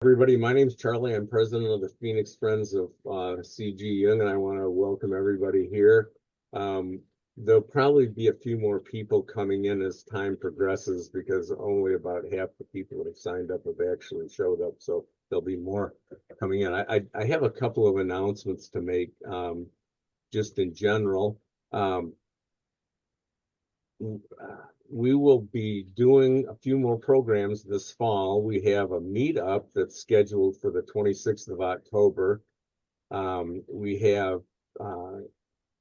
Everybody, my name is Charlie. I'm president of the Phoenix Friends of C.G. Jung, and I want to welcome everybody here. There'll probably be a few more people coming in as time progresses because only about half the people that have signed up have actually showed up. So there'll be more coming in. I have a couple of announcements to make just in general. We will be doing a few more programs this fall. We have a meetup that's scheduled for the 26th of October. We have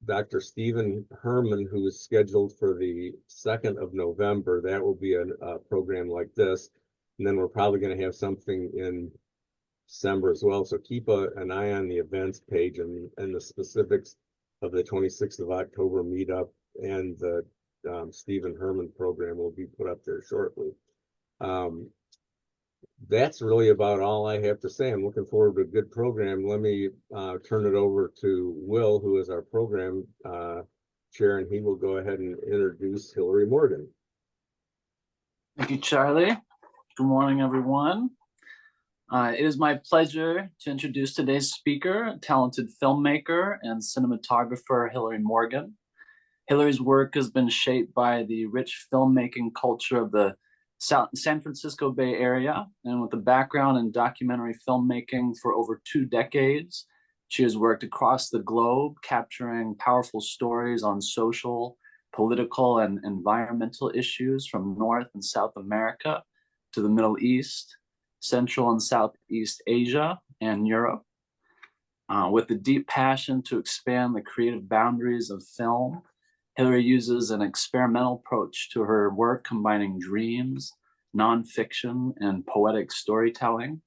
Dr. Stephen Herman, who is scheduled for the 2nd of November. That will be a program like this. And then we're probably going to have something in December as well. So keep an eye on the events page and the specifics of the 26th of October meetup and the Stephen Herman program will be put up there shortly. That's really about all I have to say. I'm looking forward to a good program. Let me turn it over to Will, who is our program chair, and he will go ahead and introduce Hilary Morgan. Thank you, Charlie. Good morning, everyone. It is my pleasure to introduce today's speaker, talented filmmaker and cinematographer Hilary Morgan. Hilary's work has been shaped by the rich filmmaking culture of the San Francisco Bay Area, and with a background in documentary filmmaking for over 2 decades, she has worked across the globe, capturing powerful stories on social, political, and environmental issues from North and South America to the Middle East, Central and Southeast Asia, and Europe. With a deep passion to expand the creative boundaries of film, Hilary uses an experimental approach to her work, combining dreams, nonfiction, and poetic storytelling.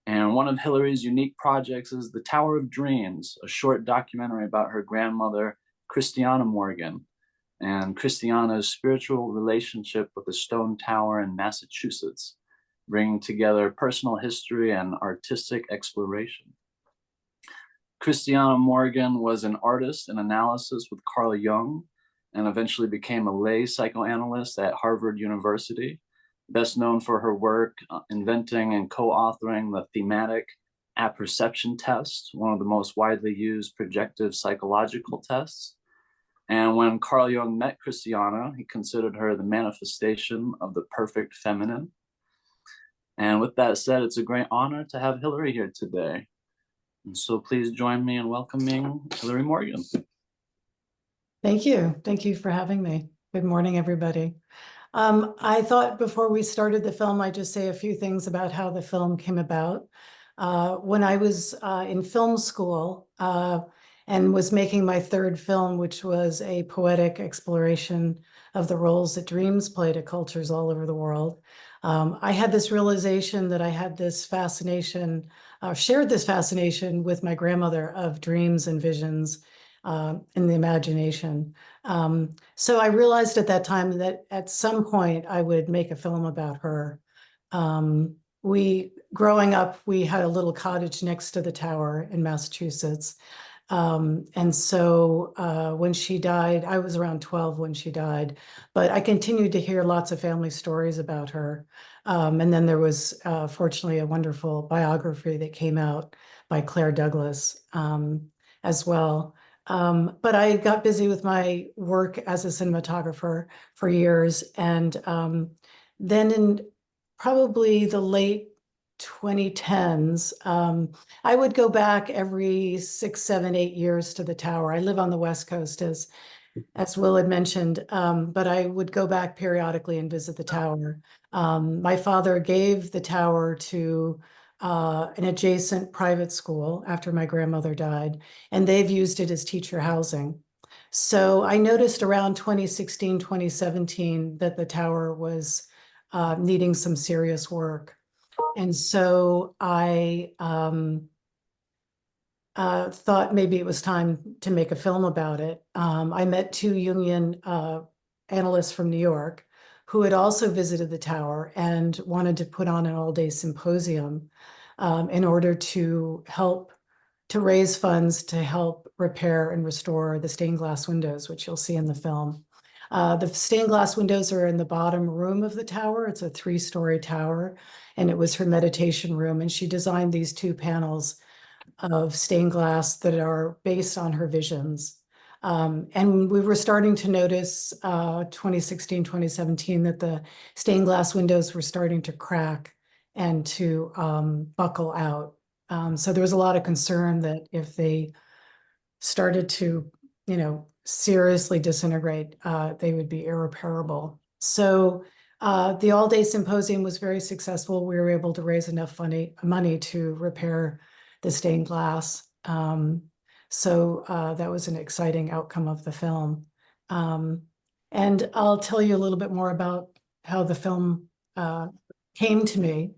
And one of Hilary's unique projects is The Tower of Dreams, a short documentary about her grandmother, Christiana Morgan, and Christiana's spiritual relationship with the stone tower in Massachusetts, bringing together personal history and artistic exploration. Christiana Morgan was an artist in analysis with Carl Jung and eventually became a lay psychoanalyst at Harvard University, best known for her work inventing and co-authoring the thematic apperception test, one of the most widely used projective psychological tests. And when Carl Jung met Christiana, he considered her the manifestation of the perfect feminine. And with that said, it's a great honor to have Hilary here today. And so please join me in welcoming Hilary Morgan. Thank you. Thank you for having me. Good morning, everybody. I thought before we started the film, I'd just say a few things about how the film came about. When I was in film school and was making my 3rd film, which was a poetic exploration of the roles that dreams play to cultures all over the world, I had this realization that I had this fascination, shared this fascination with my grandmother of dreams and visions in the imagination. So I realized at that time that at some point I would make a film about her. Growing up, we had a little cottage next to the tower in Massachusetts. And so when she died, I was around 12 when she died, but I continued to hear lots of family stories about her. And then there was fortunately a wonderful biography that came out by Claire Douglas as well. But I got busy with my work as a cinematographer for years. And then in probably the late 2010s, I would go back every 6, 7, 8 years to the tower. I live on the West Coast, as Will had mentioned, but I would go back periodically and visit the tower. My father gave the tower to an adjacent private school after my grandmother died, and they've used it as teacher housing. So I noticed around 2016, 2017 that the tower was needing some serious work. And so I thought maybe it was time to make a film about it. I met 2 Jungian analysts from New York who had also visited the tower and wanted to put on an all-day symposium in order to help to raise funds to help repair and restore the stained glass windows, which you'll see in the film. The stained glass windows are in the bottom room of the tower. It's a 3-story tower, and it was her meditation room. And she designed these 2 panels of stained glass that are based on her visions. And we were starting to notice 2016, 2017 that the stained glass windows were starting to crack and to buckle out. So there was a lot of concern that if they started to, seriously disintegrate, they would be irreparable. So the all-day symposium was very successful. We were able to raise enough money to repair the stained glass. So that was an exciting outcome of the film. And I'll tell you a little bit more about how the film came to me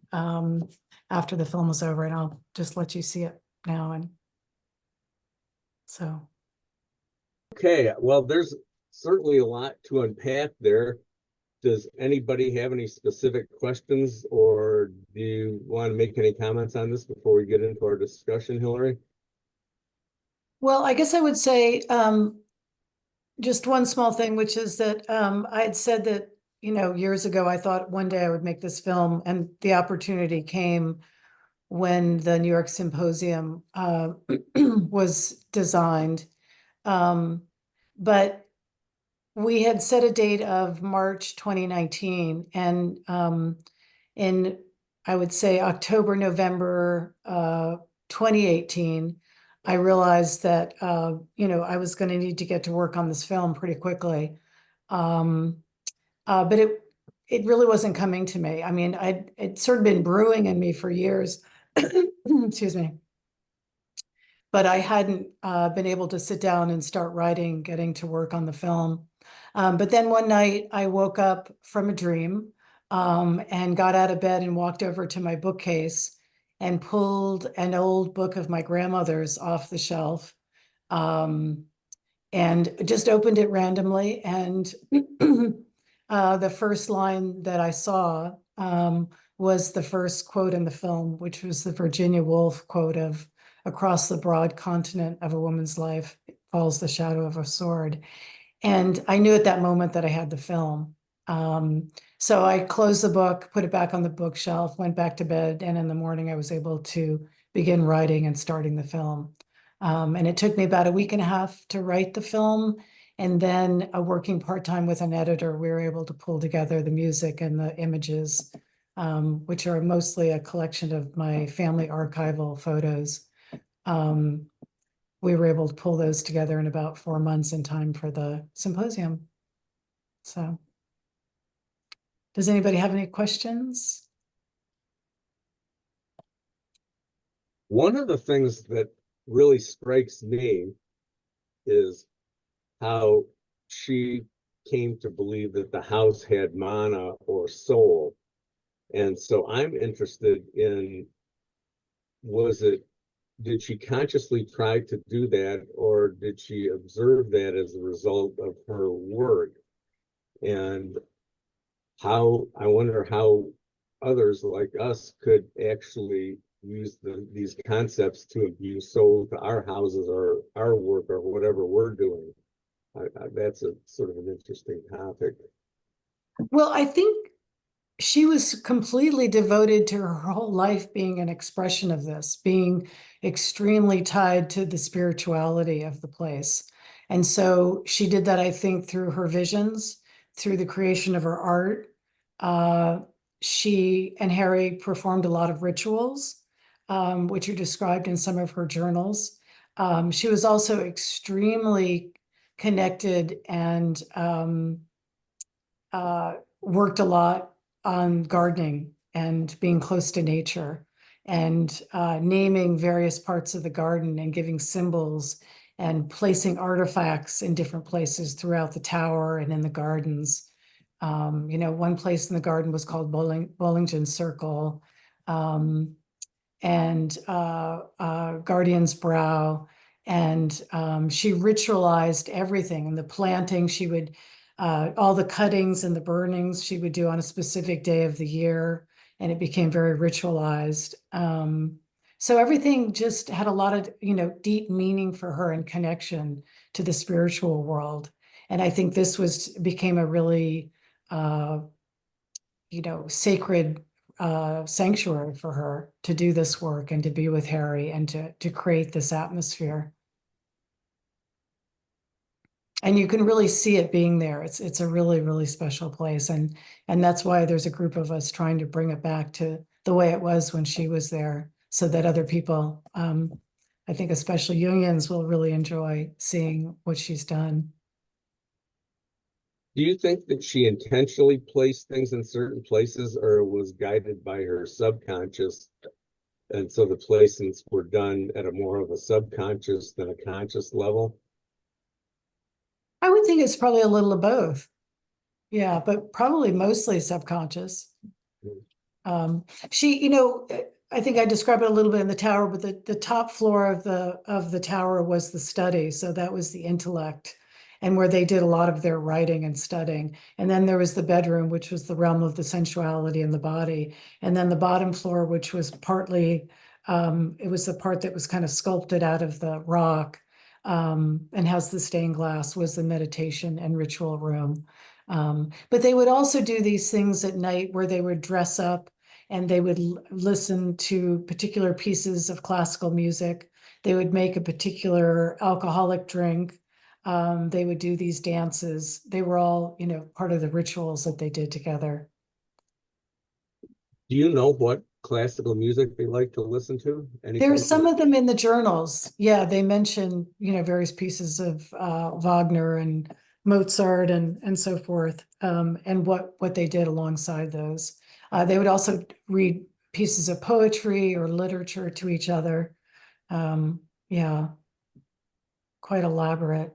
after the film was over, and I'll just let you see it now. And so. Okay, well, there's certainly a lot to unpack there. Does anybody have any specific questions, or do you want to make any comments on this before we get into our discussion, Hilary? Well, I guess I would say just one small thing, which is that I had said that, years ago, I thought one day I would make this film, and the opportunity came when the New York Symposium was designed. But we had set a date of March 2019, and in, I would say, October, November 2018, I realized that I was going to need to get to work on this film pretty quickly. But it really wasn't coming to me. I mean, it's sort of been brewing in me for years. Excuse me. But I hadn't been able to sit down and start writing, getting to work on the film. But then one night I woke up from a dream and got out of bed and walked over to my bookcase and pulled an old book of my grandmother's off the shelf and just opened it randomly. And the first line that I saw was the first quote in the film, which was the Virginia Woolf quote of, "Across the broad continent of a woman's life falls the shadow of a sword." And I knew at that moment that I had the film. So I closed the book, put it back on the bookshelf, went back to bed, and in the morning I was able to begin writing and starting the film. And it took me about a week and a half to write the film. And then working part-time with an editor, we were able to pull together the music and the images, which are mostly a collection of my family archival photos. We were able to pull those together in about 4 months in time for the symposium. So, does anybody have any questions? One of the things that really strikes me is how she came to believe that the house had mana or soul. And so I'm interested in, did she consciously try to do that, or did she observe that as a result of her work? And I wonder how others like us could actually use these concepts to imbue soul to our houses or our work or whatever we're doing. That's a sort of an interesting topic. Well, I think she was completely devoted to her whole life being an expression of this, being extremely tied to the spirituality of the place. And so she did that, I think, through her visions, through the creation of her art. She and Harry performed a lot of rituals, which are described in some of her journals. She was also extremely connected and worked a lot on gardening and being close to nature and naming various parts of the garden and giving symbols and placing artifacts in different places throughout the tower and in the gardens. One place in the garden was called Bollingen Circle, and Guardian's Brow. And she ritualized everything. And the planting, she would all the cuttings and the burnings she would do on a specific day of the year, and it became very ritualized. So everything just had a lot of, deep meaning for her and connection to the spiritual world. And I think this became a really, sacred sanctuary for her to do this work and to be with Harry and to create this atmosphere. And you can really see it being there. It's a really, really special place. And that's why there's a group of us trying to bring it back to the way it was when she was there, so that other people, I think especially Jungians, will really enjoy seeing what she's done. Do you think that she intentionally placed things in certain places, or was guided by her subconscious? And so the placements were done at a more of a subconscious than a conscious level? I would think it's probably a little of both. Yeah, but probably mostly subconscious. She, I think I described it a little bit in the tower, but the top floor of the tower was the study. So that was the intellect, and where they did a lot of their writing and studying. And then there was the bedroom, which was the realm of the sensuality and the body. And then the bottom floor, which was partly, it was the part that was kind of sculpted out of the rock, and has the stained glass, was the meditation and ritual room. But they would also do these things at night where they would dress up and they would listen to particular pieces of classical music. They would make a particular alcoholic drink. They would do these dances. They were all, part of the rituals that they did together. Do you know what classical music they like to listen to? There's some of them in the journals. Yeah, they mention, various pieces of Wagner and Mozart and so forth, and what they did alongside those. They would also read pieces of poetry or literature to each other. Yeah, quite elaborate.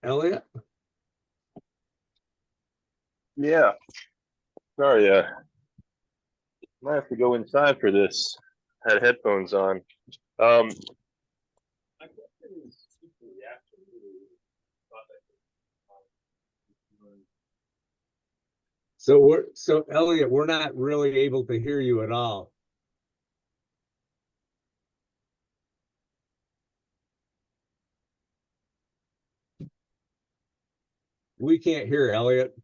Elliot? Yeah. Sorry, might have to go inside for this. Had headphones on. So Elliot, we're not really able to hear you at all. We can't hear Elliot.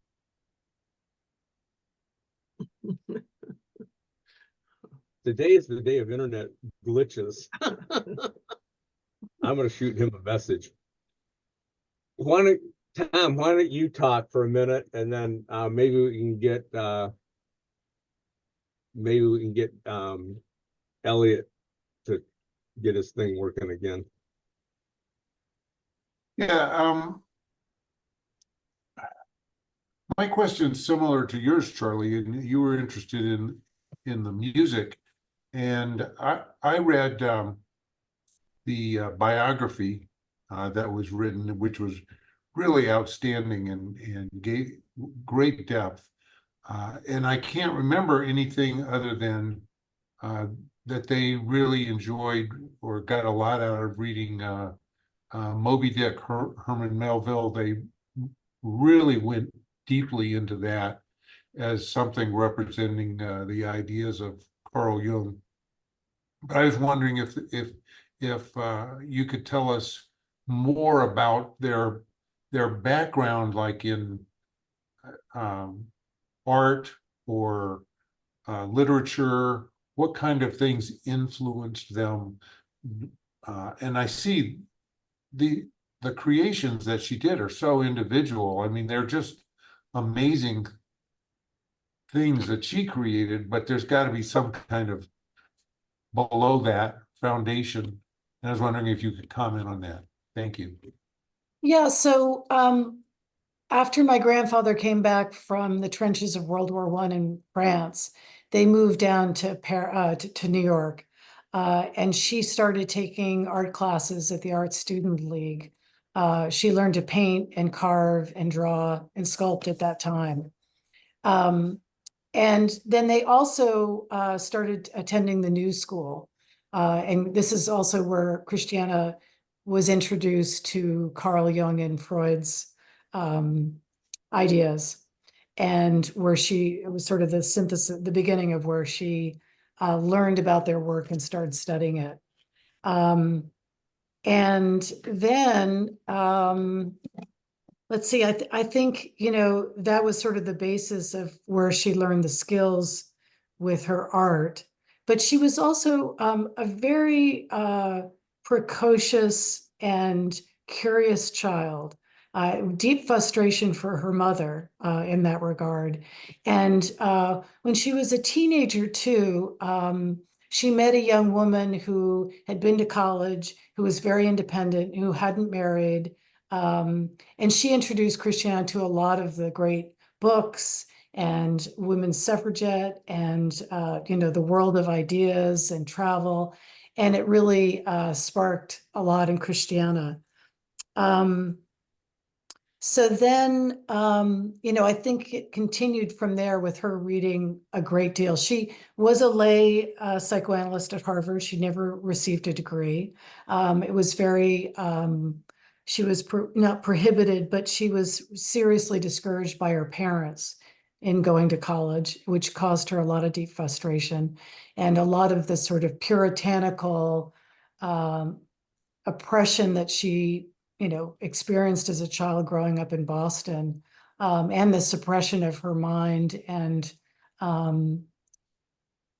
Today is the day of internet glitches. I'm going to shoot him a message. Tom, why don't you talk for a minute, and then maybe we can get Elliot to get his thing working again. Yeah, my question is similar to yours, Charlie, and you were interested in the music. And I read the biography that was written, which was really outstanding and gave great depth. And I can't remember anything other than that they really enjoyed or got a lot out of reading Moby Dick, Herman Melville. They really went deeply into that as something representing the ideas of Carl Jung. But I was wondering if you could tell us more about their background, like in art or literature. What kind of things influenced them? And I see the creations that she did are so individual. I mean, they're just amazing things that she created, but there's got to be some kind of below that foundation. And I was wondering if you could comment on that. Thank you. Yeah, so after my grandfather came back from the trenches of World War I in France, they moved down to New York, and she started taking art classes at the Art Student League. She learned to paint and carve and draw and sculpt at that time. And then they also started attending the New School. And this is also where Christiana was introduced to Carl Jung and Freud's ideas, and where it was sort of the synthesis, the beginning of where she learned about their work and started studying it. And then, let's see, I think, you know, that was sort of the basis of where she learned the skills with her art. But she was also a very precocious and curious child. Deep frustration for her mother in that regard. And when she was a teenager too, she met a young woman who had been to college, who was very independent, who hadn't married. And she introduced Christiana to a lot of the great books and women's suffragette and, you know, the world of ideas and travel. And it really sparked a lot in Christiana. So then, you know, I think it continued from there with her reading a great deal. She was a lay psychoanalyst at Harvard. She never received a degree. It was very, she was not prohibited, but she was seriously discouraged by her parents in going to college, which caused her a lot of deep frustration and a lot of the sort of puritanical oppression that she, you know, experienced as a child growing up in Boston, and the suppression of her mind and,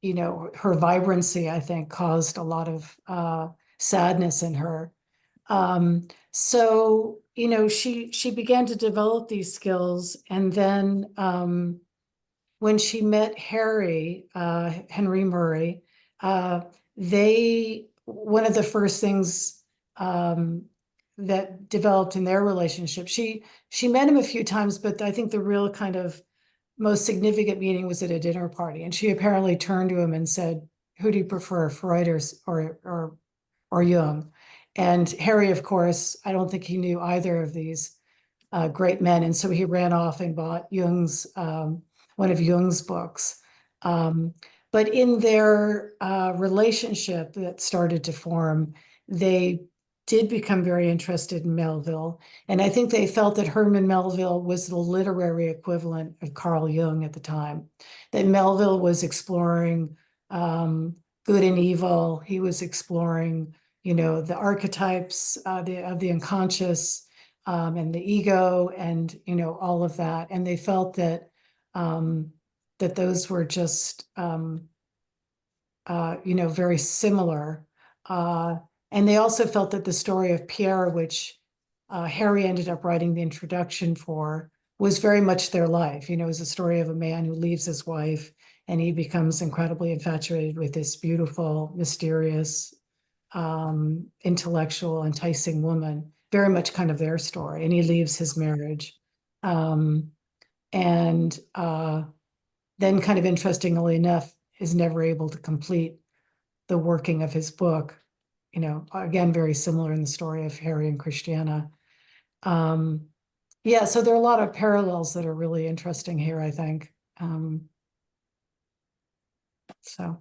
you know, her vibrancy, I think, caused a lot of sadness in her. So, you know, she began to develop these skills, and then when she met Harry, Henry Murray, one of the first things that developed in their relationship, she met him a few times, but I think the real kind of most significant meeting was at a dinner party. And she apparently turned to him and said, "Who do you prefer, Freud or Jung?" And Harry, of course, I don't think he knew either of these great men. And so he ran off and bought one of Jung's books. But in their relationship that started to form, they did become very interested in Melville. And I think they felt that Herman Melville was the literary equivalent of Carl Jung at the time, that Melville was exploring good and evil. He was exploring, you know, the archetypes of the unconscious, and the ego, and, you know, all of that. And they felt that that those were just, you know, very similar. And they also felt that the story of Pierre, which Harry ended up writing the introduction for, was very much their life. You know, it was a story of a man who leaves his wife and he becomes incredibly infatuated with this beautiful, mysterious, intellectual, enticing woman, very much kind of their story. And he leaves his marriage. And then, kind of interestingly enough, is never able to complete the working of his book. You know, again, very similar in the story of Harry and Christiana. Yeah, so there are a lot of parallels that are really interesting here, I think. So.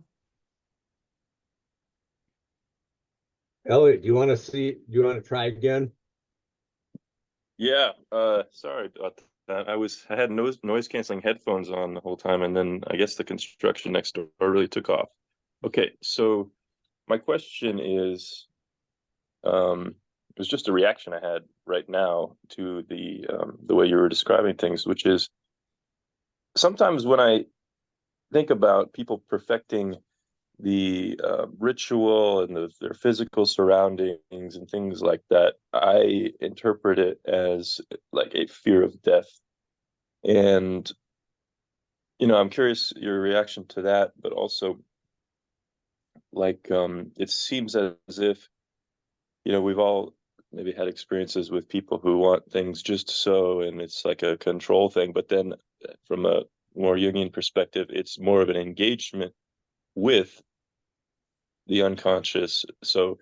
Elliot, do you want to try again? Yeah, sorry about that. I had noise canceling headphones on the whole time, and then I guess the construction next door really took off. Okay, so my question is, it was just a reaction I had right now to the way you were describing things, which is sometimes when I think about people perfecting the ritual and their physical surroundings and things like that, I interpret it as like a fear of death. And, you know, I'm curious your reaction to that, but also like it seems as if, you know, we've all maybe had experiences with people who want things just so, and it's like a control thing. But then from a more Jungian perspective, it's more of an engagement with the unconscious. So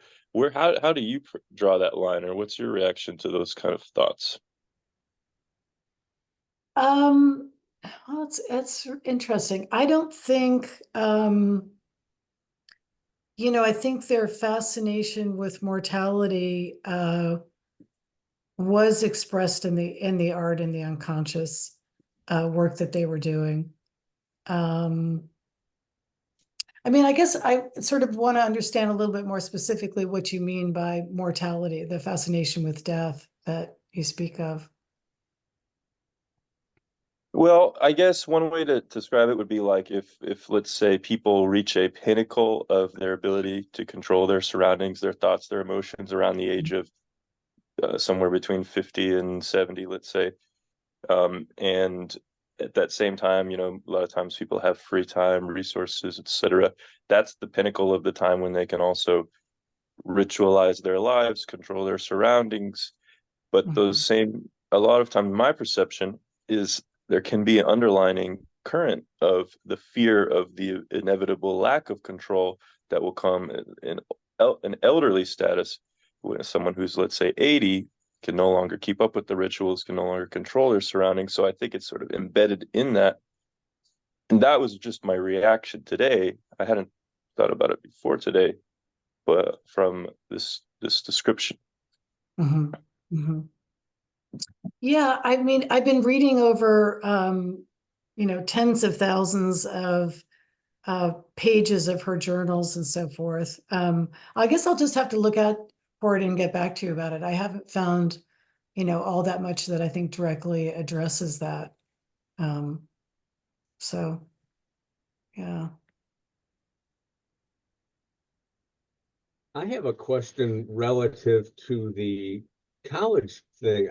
how do you draw that line, or what's your reaction to those kind of thoughts? Well, it's interesting. I don't think, you know, I think their fascination with mortality was expressed in the art and the unconscious work that they were doing. I mean, I guess I sort of want to understand a little bit more specifically what you mean by mortality, the fascination with death that you speak of. Well, I guess one way to describe it would be like if let's say people reach a pinnacle of their ability to control their surroundings, their thoughts, their emotions around the age of somewhere between 50 and 70, let's say. And at that same time, you know, a lot of times people have free time, resources, etc. That's the pinnacle of the time when they can also ritualize their lives, control their surroundings. But those same, a lot of time, my perception is there can be an underlining current of the fear of the inevitable lack of control that will come in an elderly status when someone who's, let's say, 80 can no longer keep up with the rituals, can no longer control their surroundings. So I think it's sort of embedded in that. And that was just my reaction today. I hadn't thought about it before today, but from this description. Mm-hmm. Mm-hmm. Yeah, I mean, I've been reading over, you know, tens of thousands of pages of her journals and so forth. I guess I'll just have to look out for it and get back to you about it. I haven't found, you know, all that much that I think directly addresses that. So, yeah. I have a question relative to the college thing.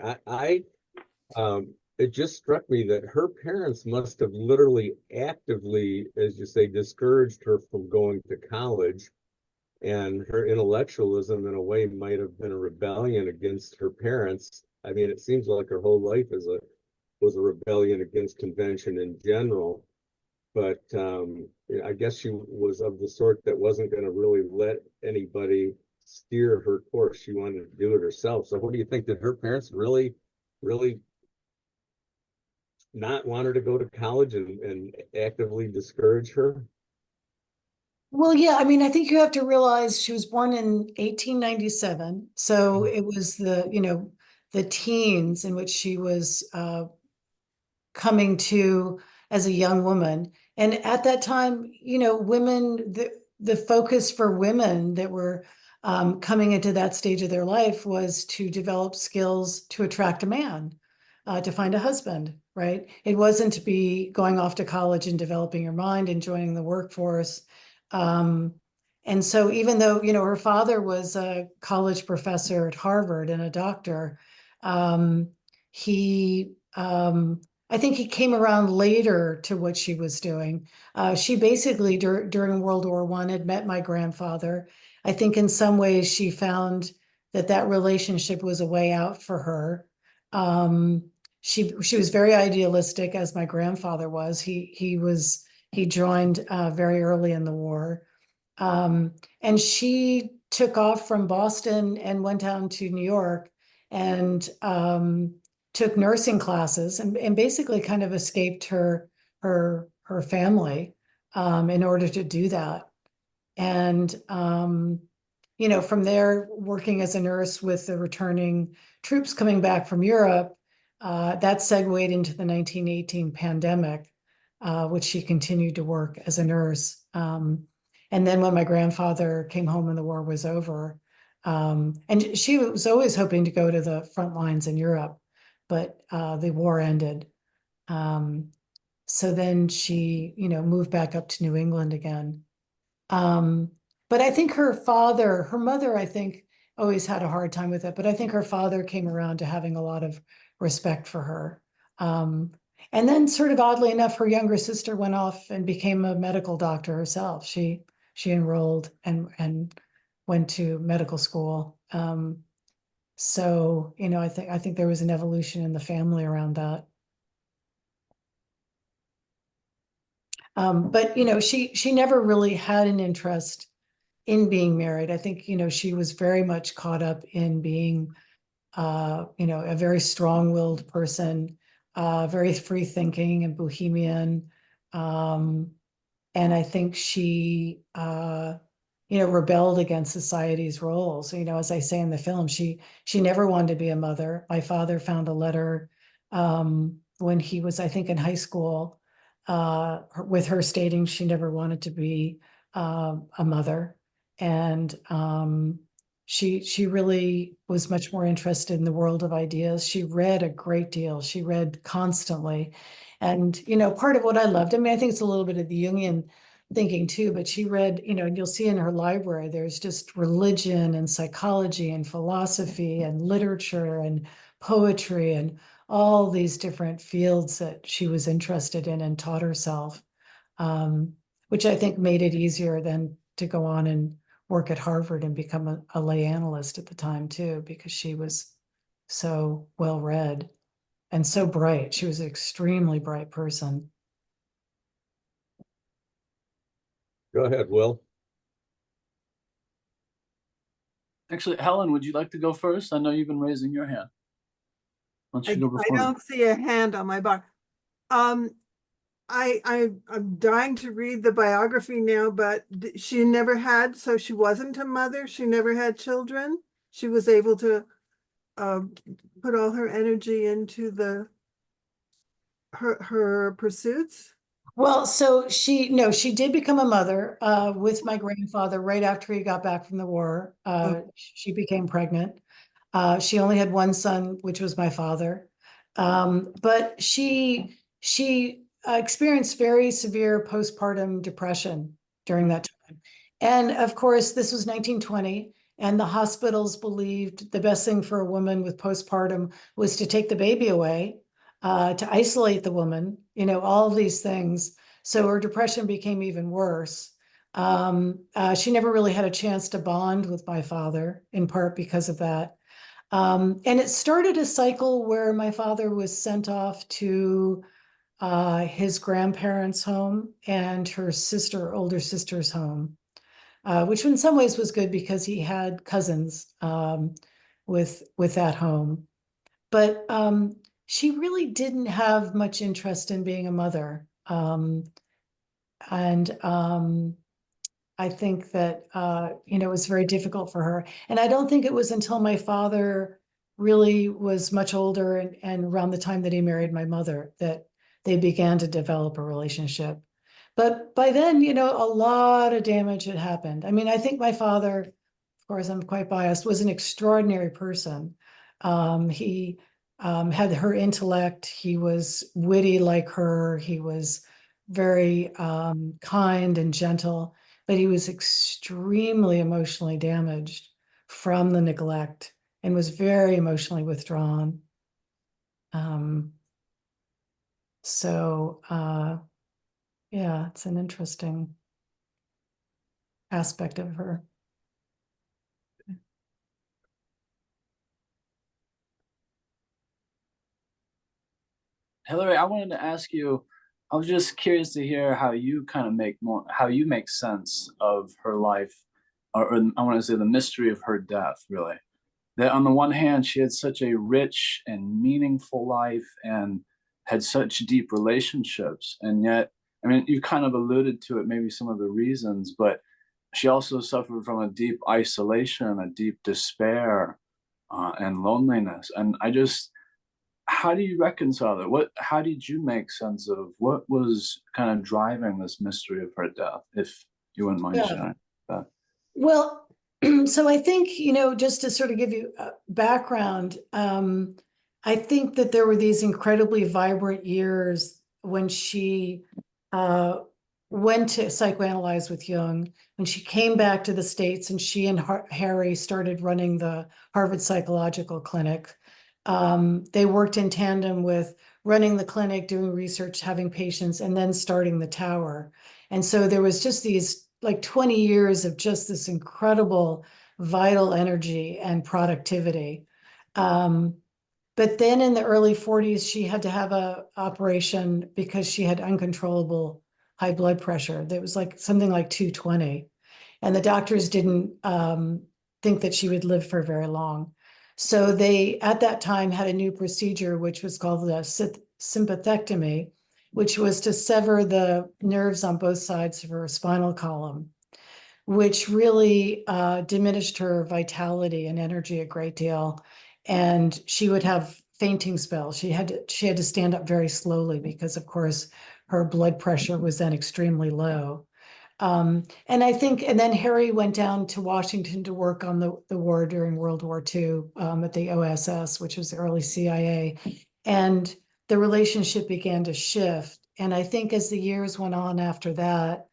It just struck me that her parents must have literally actively, as you say, discouraged her from going to college. And her intellectualism, in a way, might have been a rebellion against her parents. I mean, it seems like her whole life was a rebellion against convention in general. But I guess she was of the sort that wasn't going to really let anybody steer her course. She wanted to do it herself. So what do you think? Did her parents really, really not want her to go to college and actively discourage her? Well, yeah, I mean, I think you have to realize she was born in 1897. So it was the, you know, the teens in which she was coming to as a young woman. And at that time, you know, women, the focus for women that were coming into that stage of their life was to develop skills to attract a man, to find a husband, right? It wasn't to be going off to college and developing your mind and joining the workforce. And so even though, you know, her father was a college professor at Harvard and a doctor, he, I think he came around later to what she was doing. She basically, during World War I, had met my grandfather. I think in some ways she found that that relationship was a way out for her. She was very idealistic, as my grandfather was. He joined very early in the war. And she took off from Boston and went down to New York and took nursing classes and basically kind of escaped her family in order to do that. And you know, from there, working as a nurse with the returning troops coming back from Europe, that segued into the 1918 pandemic, which she continued to work as a nurse. And then when my grandfather came home and the war was over, and she was always hoping to go to the front lines in Europe, but the war ended. So then she, you know, moved back up to New England again. But I think her mother, I think, always had a hard time with it, but I think her father came around to having a lot of respect for her. And then sort of oddly enough, her younger sister went off and became a medical doctor herself. She enrolled and went to medical school. So, you know, I think there was an evolution in the family around that. But you know, she never really had an interest in being married. I think, you know, she was very much caught up in being, you know, a very strong-willed person, very free-thinking and bohemian. And I think she, you know, rebelled against society's roles. You know, as I say in the film, she never wanted to be a mother. My father found a letter when he was, I think, in high school, with her stating she never wanted to be a mother, and she really was much more interested in the world of ideas. She read a great deal. She read constantly. And, part of what I loved, I mean, I think it's a little bit of the Jungian thinking too, but she read, and you'll see in her library, there's just religion and psychology and philosophy and literature and poetry and all these different fields that she was interested in and taught herself, which I think made it easier than to go on and work at Harvard and become a lay analyst at the time too, because she was so well read and so bright. She was an extremely bright person. Go ahead, Will. Actually, Helen, would you like to go first? I know you've been raising your hand. Why don't I, you go I before me? don't see a hand on my bar. I'm dying to read the biography now, but she never had, so she wasn't a mother. She never had children. She was able to put all her energy into her pursuits. Well, so she did become a mother with my grandfather right after he got back from the war. She became pregnant. She only had one son, which was my father. But she experienced very severe postpartum depression during that time. And of course, this was 1920, and the hospitals believed the best thing for a woman with postpartum was to take the baby away, to isolate the woman, all of these things. So her depression became even worse. She never really had a chance to bond with my father, in part because of that. And it started a cycle where my father was sent off to his grandparents' home and her older sister's home, which in some ways was good because he had cousins with that home. But she really didn't have much interest in being a mother. And I think that, it was very difficult for her. And I don't think it was until my father really was much older and around the time that he married my mother that they began to develop a relationship. But by then, a lot of damage had happened. I mean, I think my father, of course, I'm quite biased, was an extraordinary person. He had her intellect. He was witty like her. He was very kind and gentle, but he was extremely emotionally damaged from the neglect and was very emotionally withdrawn. So yeah, it's an interesting aspect of her. Hilary, I wanted to ask you, I was just curious to hear how you kind of how you make sense of her life, or I want to say the mystery of her death, really. That on the one hand, she had such a rich and meaningful life and had such deep relationships. And yet, I mean, you kind of alluded to it, maybe some of the reasons, but she also suffered from a deep isolation, a deep despair, and loneliness. And how do you reconcile that? How did you make sense of what was kind of driving this mystery of her death, if you wouldn't mind sharing that? Well, so I think, just to sort of give you a background, I think that there were these incredibly vibrant years when she went to psychoanalyze with Jung, when she came back to the States and she and Harry started running the Harvard Psychological Clinic. They worked in tandem with running the clinic, doing research, having patients, and then starting the tower. And so there was just these like 20 years of just this incredible vital energy and productivity. But then in the early 40s, she had to have an operation because she had uncontrollable high blood pressure. That was like something like 220. And the doctors didn't think that she would live for very long. So they, at that time, had a new procedure, which was called the sympathectomy, which was to sever the nerves on both sides of her spinal column, which really diminished her vitality and energy a great deal. And she would have fainting spells. She had to stand up very slowly because, of course, her blood pressure was then extremely low. And I think, and then Harry went down to Washington to work on the war during World War II, at the OSS, which was the early CIA. And the relationship began to shift. And I think as the years went on after that,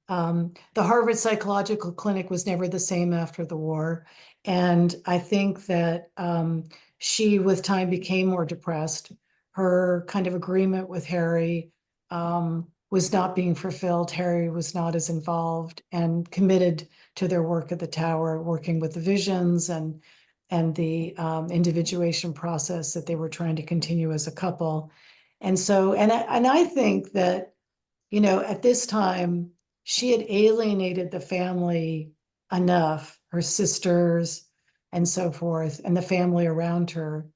the Harvard Psychological Clinic was never the same after the war. And I think that she, with time, became more depressed. Her kind of agreement with Harry was not being fulfilled. Harry was not as involved and committed to their work at the Tower, working with the visions and the individuation process that they were trying to continue as a couple. And so, and I think that, you know, at this time, she had alienated the family enough, her sisters and so forth, and the family around her,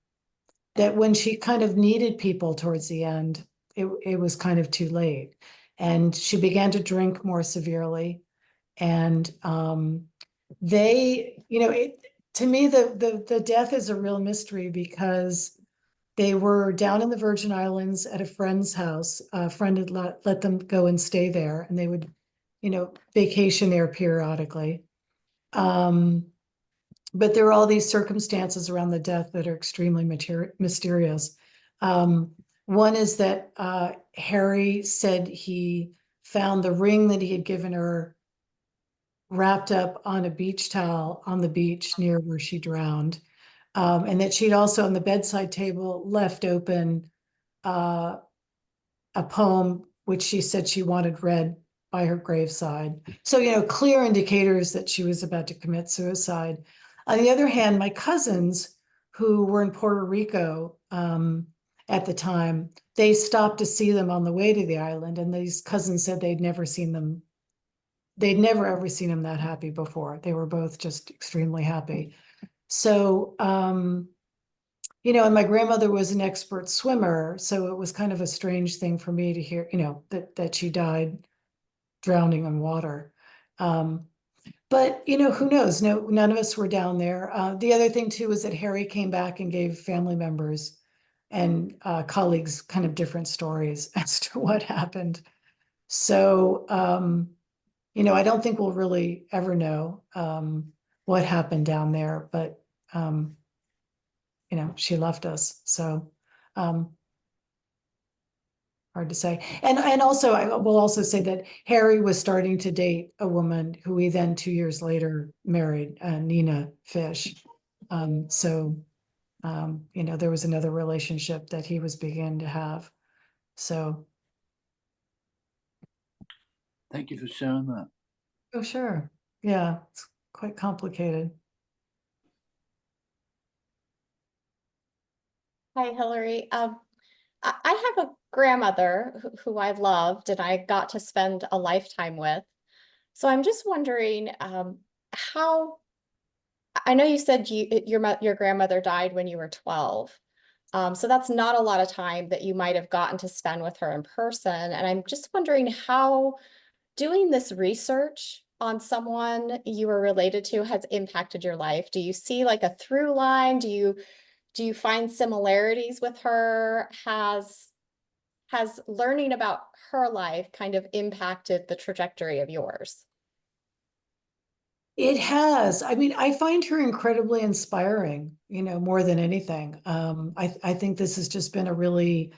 that when she kind of needed people towards the end, it was kind of too late. And she began to drink more severely. And they, you know, to me, the death is a real mystery, because they were down in the Virgin Islands at a friend's house. A friend had let them go and stay there, and they would, you know, vacation there periodically. But there are all these circumstances around the death that are extremely mysterious. One is that Harry said he found the ring that he had given her wrapped up on a beach towel on the beach near where she drowned. And that she'd also on the bedside table left open a poem which she said she wanted read by her graveside. So, you know, clear indicators that she was about to commit suicide. On the other hand, my cousins who were in Puerto Rico at the time, they stopped to see them on the way to the island, and these cousins said they'd never ever seen him that happy before. They were both just extremely happy. So, you know, and my grandmother was an expert swimmer, so it was kind of a strange thing for me to hear, you know, that she died drowning in water. But, you know, who knows? No, none of us were down there. The other thing too is that Harry came back and gave family members and colleagues kind of different stories as to what happened. So, you know, I don't think we'll really ever know what happened down there, but you know, she left us. So hard to say. And also, I will also say that Harry was starting to date a woman who he then 2 years later married, Nina Fish. So, you know, there was another relationship that he was beginning to have. So. Thank you for sharing that. Oh, sure. Yeah, it's quite complicated. Hi, Hilary. I have a grandmother who I loved and I got to spend a lifetime with. So I'm just wondering how, I know you said your grandmother died when you were 12. So that's not a lot of time that you might have gotten to spend with her in person. And I'm just wondering how doing this research on someone you were related to has impacted your life. Do you see like a through line? Do you find similarities with her? Has learning about her life kind of impacted the trajectory of yours? It has. I mean, I find her incredibly inspiring, you know, more than anything. I think this has just been a really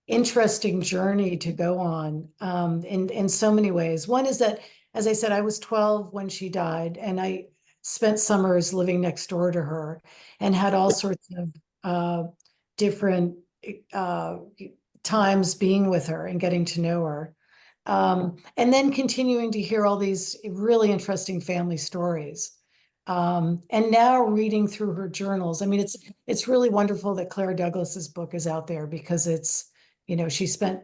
interesting journey to go on in so many ways. One is that, as I said, I was 12 when she died, and I spent summers living next door to her and had all sorts of different times being with her and getting to know her. And then continuing to hear all these really interesting family stories. And now reading through her journals. I mean, it's really wonderful that Claire Douglas's book is out there, because it's, you know, she spent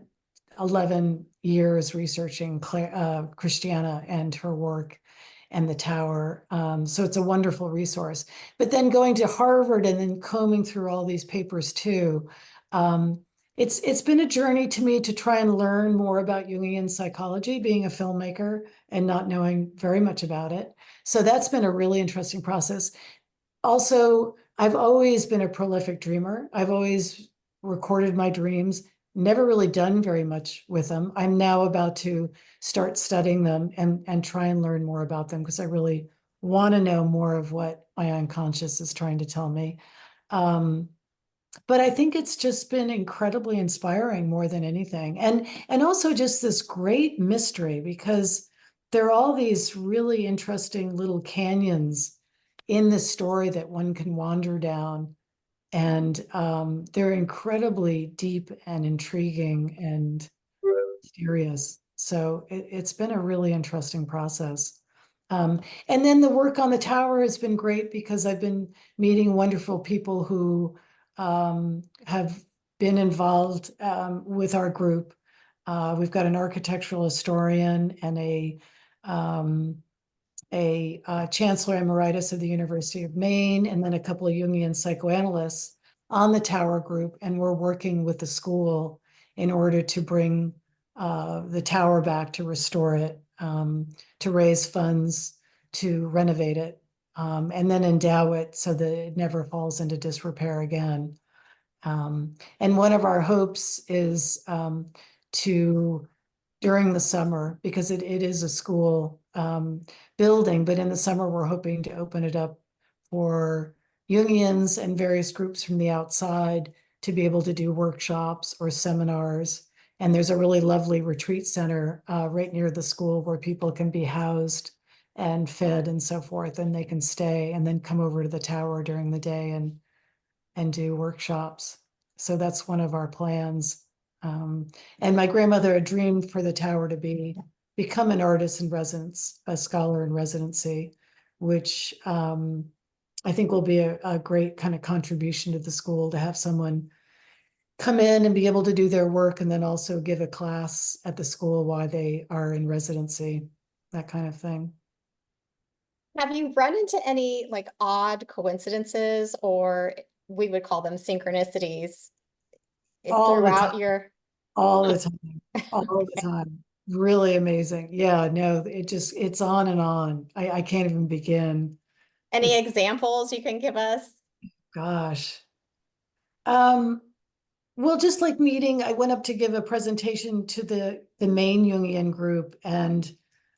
11 years researching Christiana and her work and the Tower. So it's a wonderful resource. But then going to Harvard and then combing through all these papers too. It's been a journey to me to try and learn more about Jungian psychology, being a filmmaker and not knowing very much about it. So that's been a really interesting process. Also, I've always been a prolific dreamer. I've always recorded my dreams, never really done very much with them. I'm now about to start studying them and try and learn more about them because I really want to know more of what my unconscious is trying to tell me. But I think it's just been incredibly inspiring more than anything. And also just this great mystery because there are all these really interesting little canyons in the story that one can wander down. And they're incredibly deep and intriguing and mysterious. So it's been a really interesting process. And then the work on the tower has been great because I've been meeting wonderful people who have been involved with our group. We've got an architectural historian and a chancellor emeritus of the University of Maine, and then a couple of Jungian psychoanalysts on the Tower group. And we're working with the school in order to bring the tower back, to restore it, to raise funds, to renovate it, and then endow it so that it never falls into disrepair again. And one of our hopes is to, during the summer, because it is a school building, but in the summer, we're hoping to open it up for Jungians and various groups from the outside to be able to do workshops or seminars. And there's a really lovely retreat center right near the school where people can be housed and fed and so forth, and they can stay and then come over to the tower during the day and do workshops. So that's one of our plans. And my grandmother had dreamed for the tower to become an artist in residence, a scholar in residency, which I think will be a great kind of contribution to the school to have someone come in and be able to do their work and then also give a class at the school while they are in residency, that kind of thing. Have you run into any like odd coincidences, or we would call them synchronicities All the throughout time. your? All the time, all the time. Really amazing. Yeah, no, it's on and on. I can't even begin. Any It's, examples you can give us? gosh. Well, just like meeting, I went up to give a presentation to the main Jungian group, and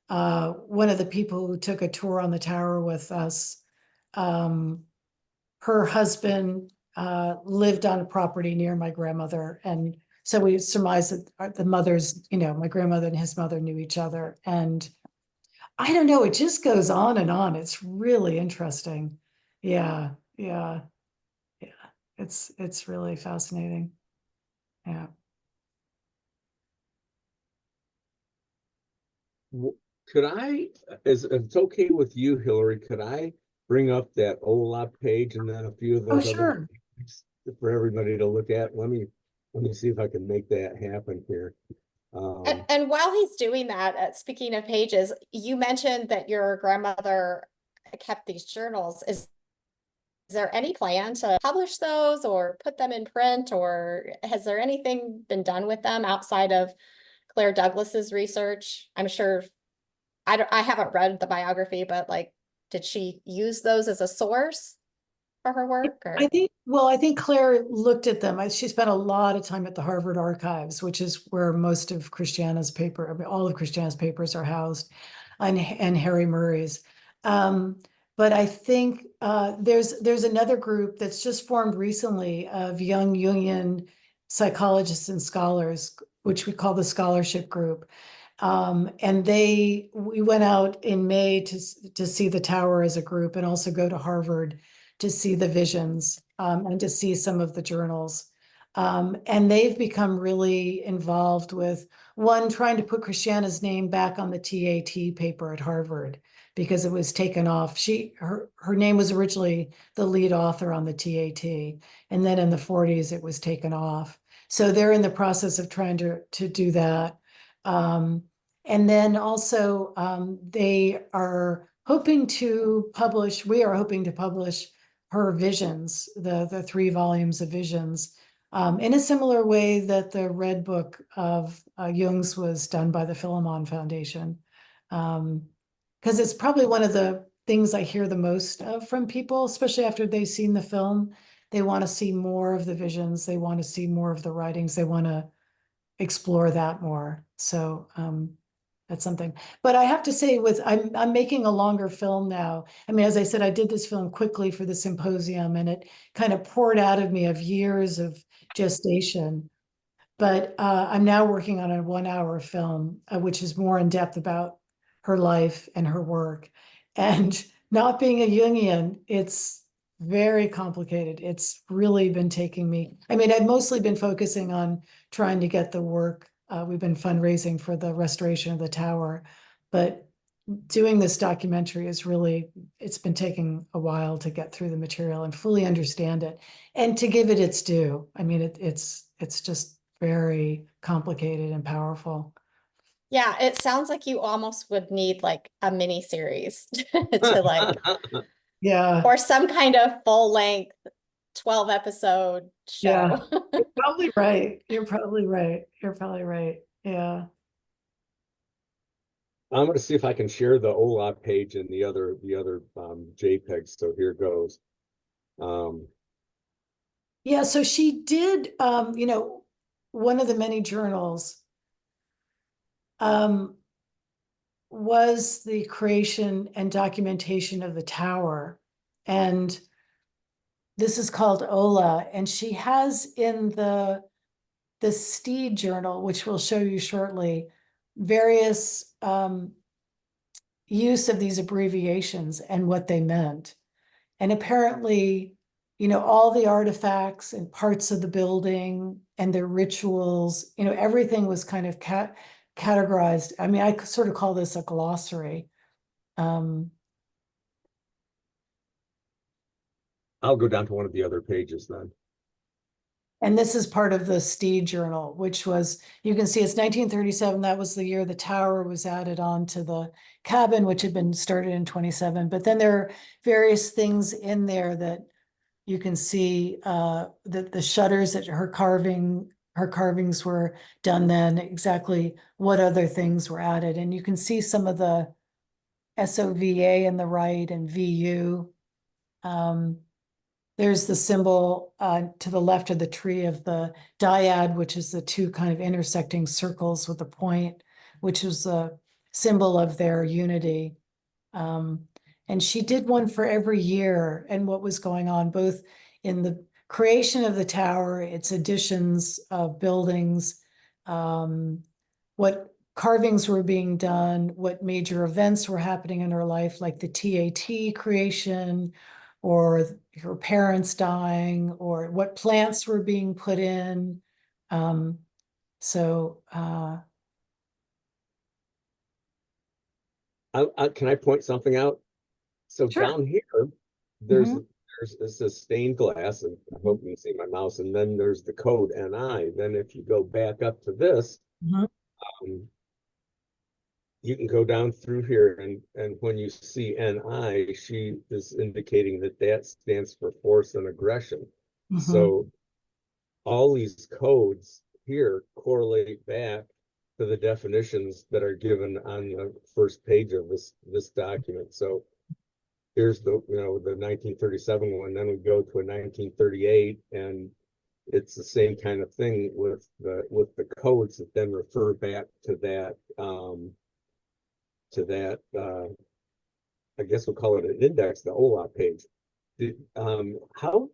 one of the people who took a tour on the tower with us, her husband lived on a property near my grandmother, and so we surmised that the mothers, my grandmother and his mother knew each other. And I don't know, it just goes on and on. It's really interesting. Yeah, yeah, yeah. It's really fascinating. Yeah. Could I, if it's okay with you, Hillary, could I bring up that OLAP page and then a few of Oh, those other sure. things for everybody to look at? Let me see if I can make that happen here. And while he's doing that, speaking of pages, you mentioned that your grandmother kept these journals. Is there any plan to publish those or put them in print, or has there anything been done with them outside of Claire Douglas's research? I'm sure I haven't read the biography, but like, did she use those as a source for her work? Or? I think Claire looked at them. She spent a lot of time at the Harvard Archives, which is where most of Christiana's paper, I mean, all of Christiana's papers are housed, and Harry Murray's. But I think there's another group that's just formed recently of young Jungian psychologists and scholars, which we call the Scholarship Group. And we went out in May to see the tower as a group, and also go to Harvard to see the visions and to see some of the journals. And they've become really involved with trying to put Christiana's name back on the TAT paper at Harvard, because it was taken off. Her name was originally the lead author on the TAT, and then in the 40s it was taken off. So they're in the process of trying to do that. And then also we are hoping to publish her visions, the 3 volumes of visions, in a similar way that the Red Book of Jung's was done by the Philemon Foundation. Because it's probably one of the things I hear the most of from people, especially after they've seen the film. They want to see more of the visions. They want to see more of the writings. They want to explore that more. So that's something. But I have to say, I'm making a longer film now. I mean, as I said, I did this film quickly for the symposium, and it kind of poured out of me of years of gestation. But I'm now working on a 1-hour film, which is more in depth about her life and her work. And not being a Jungian, it's very complicated. It's really been taking me, I mean, I've mostly been focusing on trying to get the work. We've been fundraising for the restoration of the tower, but doing this documentary is really, it's been taking a while to get through the material and fully understand it and to give it its due. I mean, it's just very complicated and powerful. Yeah, it sounds like you almost would need like a mini series to like, Yeah, or some kind of full length 12 episode yeah. show. You're probably right. You're probably right. You're probably right. Yeah. I'm going to see if I can share the OLA page and the other JPEGs. So here goes. Yeah, so she did, one of the many journals was the creation and documentation of the tower. And this is called Ola. And she has in the Steed journal, which we'll show you shortly, various use of these abbreviations and what they meant. And apparently, all the artifacts and parts of the building and their rituals, everything was kind of categorized. I mean, I could sort of call this a glossary. I'll go down to one of the other pages then. And this is part of the Steed Journal, which was, you can see it's 1937. That was the year the tower was added on to the cabin, which had been started in 27. But then there are various things in there that you can see that the shutters that her carvings were done then, exactly what other things were added. And you can see some of the SOVA in the right and VU. There's the symbol to the left of the tree of the dyad, which is the two kind of intersecting circles with a point, which was a symbol of their unity. And she did one for every year and what was going on, both in the creation of the tower, its additions of buildings, what carvings were being done, what major events were happening in her life, like the TAT creation, or her parents dying, or what plants were being put in. Can I point something out? So Sure. down here, there's this is stained glass, and I hope you can see my mouse, and then there's the code NI. Then if you go back up to this, you can go down through here, and when you see NI, she is indicating that stands for force and aggression. So all these codes here correlate back to the definitions that are given on the first page of this document. So here's the 1937 one, then we go to a 1938, and it's the same kind of thing with the codes that then refer back to that I guess we'll call it an index, the OLA page. How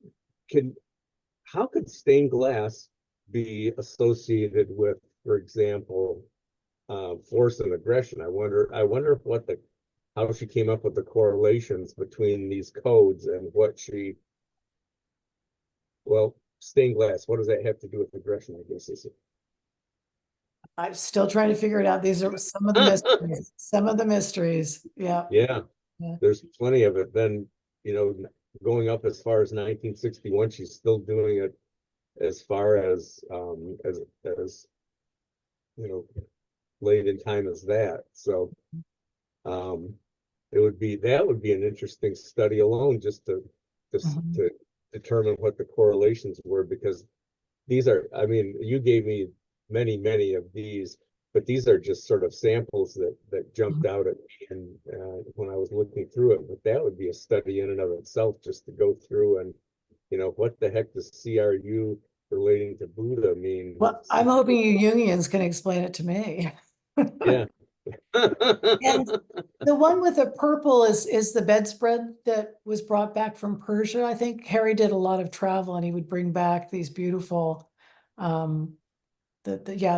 could stained glass be associated with, for example, force and aggression? I wonder how she came up with the correlations between these codes and stained glass. What does that have to do with aggression? I guess is it. I'm still trying to figure it out. These are some of the mysteries. Some of the mysteries. Yeah. Yeah. There's plenty of it. Then, going up as far as 1961, she's still doing it as far as late in time as that. So that would be an interesting study alone, just to determine what the correlations were, because these are, I mean, you gave me many of these, but these are just sort of samples that jumped out at me and when I was looking through it. But that would be a study in and of itself, just to go through and what the heck does CRU relating to Buddha mean? Well, I'm hoping you Jungians can explain it to me. Yeah. And the one with the purple is the bedspread that was brought back from Persia. I think Harry did a lot of travel and he would bring back these beautiful, yeah,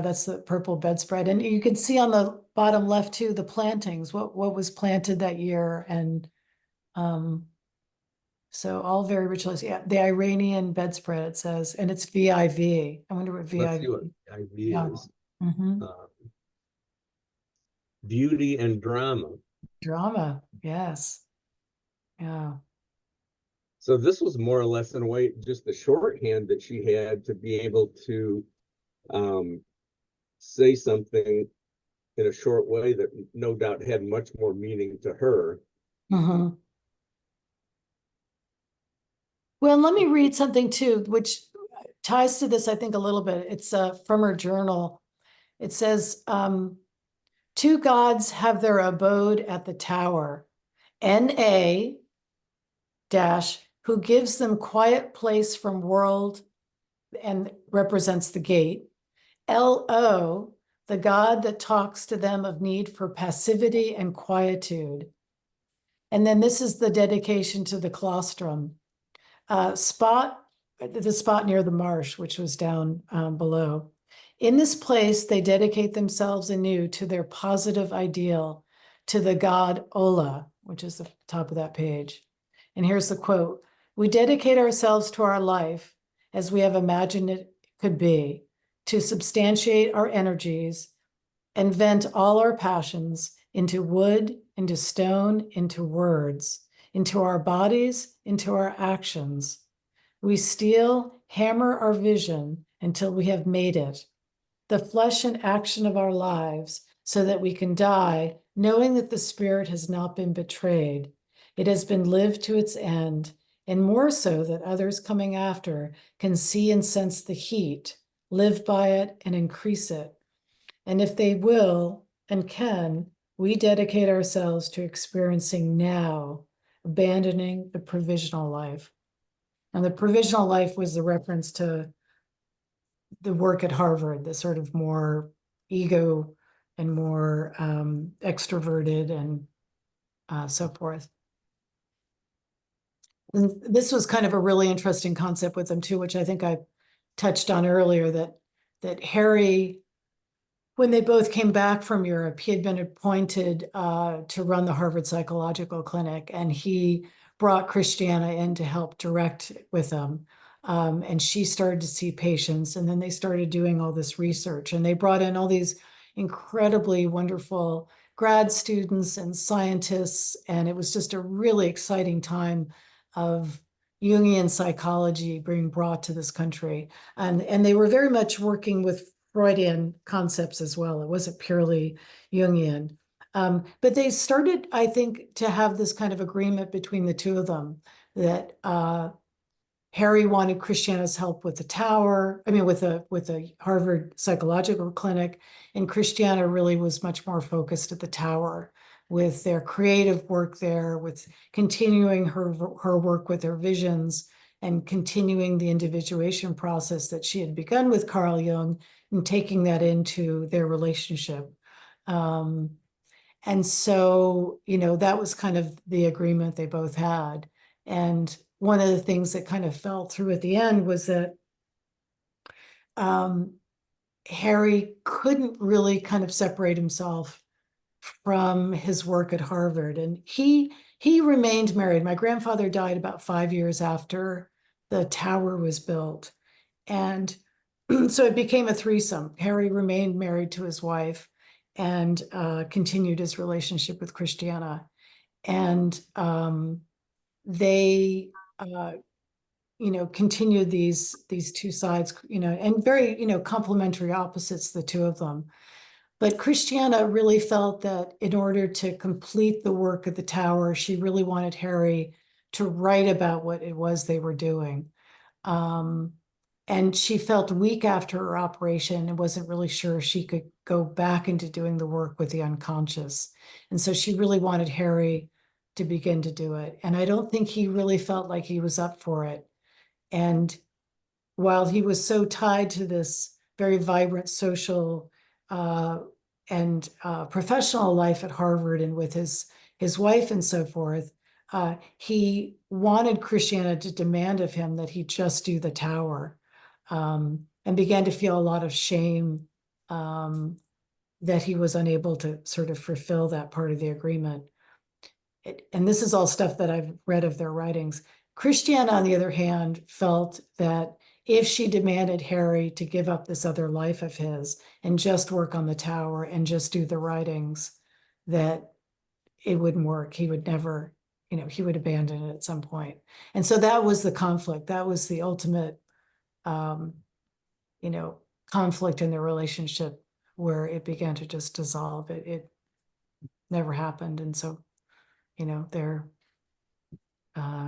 that's the purple bedspread. And you can see on the bottom left too, the plantings, what was planted that year. And so all very rituals. Yeah, the Iranian bedspread, it says, and it's VIV. I wonder what Let's VIV. see what IV Yeah. is. Mhm. Beauty and drama. Drama, yes. Yeah. So this was more or less in a way just the shorthand that she had to be able to say something in a short way that no doubt had much more meaning to her. Mhm. Well, let me read something too, which ties to this, I think, a little bit. It's from her journal. It says, two gods have their abode at the tower. N.A. dash, who gives them quiet place from world and represents the gate. L.O., the god that talks to them of need for passivity and quietude. And then this is the dedication to the claustrum. The spot near the marsh, which was down below. In this place, they dedicate themselves anew to their positive ideal, to the god Ola, which is the top of that page. And here's the quote: "We dedicate ourselves to our life as we have imagined it could be, to substantiate our energies and vent all our passions into wood, into stone, into words, into our bodies, into our actions. We steel, hammer our vision until we have made it, the flesh and action of our lives, so that we can die knowing that the spirit has not been betrayed. It has been lived to its end, and more so that others coming after can see and sense the heat, live by it, and increase it. And if they will and can, we dedicate ourselves to experiencing now, abandoning the provisional life." And the provisional life was the reference to the work at Harvard, the sort of more ego and more extroverted and so forth. And this was kind of a really interesting concept with them too, which I think I touched on earlier, that Harry, when they both came back from Europe, he had been appointed to run the Harvard Psychological Clinic, and he brought Christiana in to help direct with them. And she started to see patients, and then they started doing all this research, and they brought in all these incredibly wonderful grad students and scientists, and it was just a really exciting time of Jungian psychology being brought to this country. And they were very much working with Freudian concepts as well. It wasn't purely Jungian. But they started, I think, to have this kind of agreement between the two of them that Harry wanted Christiana's help with the tower, with the Harvard Psychological Clinic, and Christiana really was much more focused at the tower with their creative work there, with continuing her work with her visions and continuing the individuation process that she had begun with Carl Jung and taking that into their relationship. And so, that was kind of the agreement they both had. And one of the things that kind of fell through at the end was that Harry couldn't really kind of separate himself from his work at Harvard. And he remained married. My grandfather died about 5 years after the tower was built. And so it became a threesome. Harry remained married to his wife and continued his relationship with Christiana. And they continued these two sides, and very, complementary opposites, the two of them. But Christiana really felt that in order to complete the work at the tower, she really wanted Harry to write about what it was they were doing. And she felt weak after her operation and wasn't really sure she could go back into doing the work with the unconscious. And so she really wanted Harry to begin to do it. And I don't think he really felt like he was up for it. And while he was so tied to this very vibrant social and professional life at Harvard and with his wife and so forth, he wanted Christiana to demand of him that he just do the tower, and began to feel a lot of shame that he was unable to sort of fulfill that part of the agreement. And this is all stuff that I've read of their writings. Christiana, on the other hand, felt that if she demanded Harry to give up this other life of his and just work on the tower and just do the writings, that it wouldn't work. He would never, he would abandon it at some point. And so that was the conflict. That was the ultimate, conflict in their relationship, where it began to just dissolve. It never happened. And so,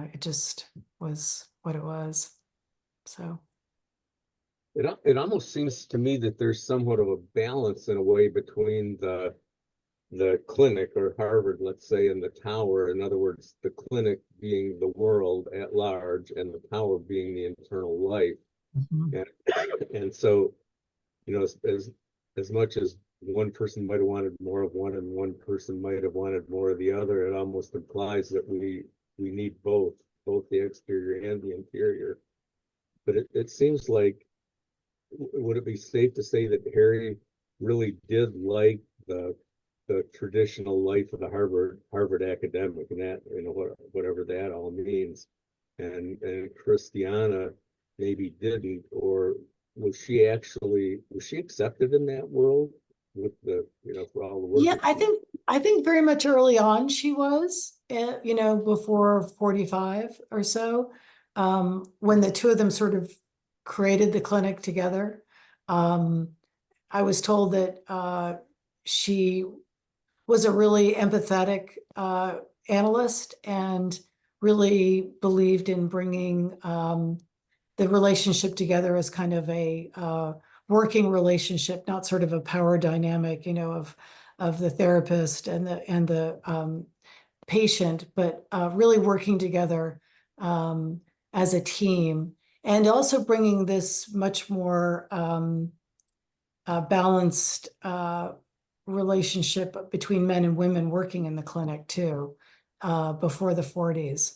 it just was what it was. So it almost seems to me that there's somewhat of a balance in a way between the clinic, or Harvard, let's say, and the tower. In other words, the clinic being the world at large and the tower being the internal life. And so, as much as one person might have wanted more of one and one person might have wanted more of the other, it almost implies that we need both the exterior and the interior. But it seems like, would it be safe to say that Harry really did like the traditional life of the Harvard academic, and that, whatever that all means, and Christiana maybe didn't? Or was she accepted in that world with the, for all the work? Yeah, I think very much early on she was, before 45 or so, when the two of them sort of created the clinic together. I was told that she was a really empathetic analyst and really believed in bringing the relationship together as kind of a working relationship, not sort of a power dynamic, of the therapist and the patient, but really working together as a team, and also bringing this much more balanced relationship between men and women working in the clinic too, before the 40s.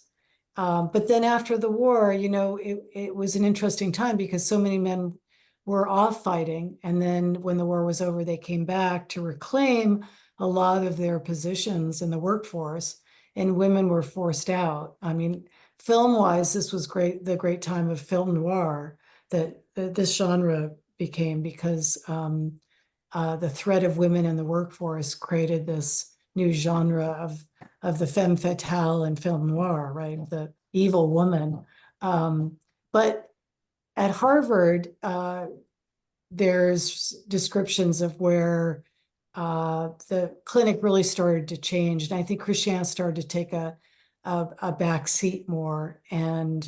But then after the war, it was an interesting time because so many men were off fighting. And then when the war was over, they came back to reclaim a lot of their positions in the workforce, and women were forced out. I mean, film-wise, this was the great time of film noir that this genre became, because the threat of women in the workforce created this new genre of the femme fatale and film noir, right? The evil woman. But at Harvard, there's descriptions of where the clinic really started to change. And I think Christiana started to take a back seat more. And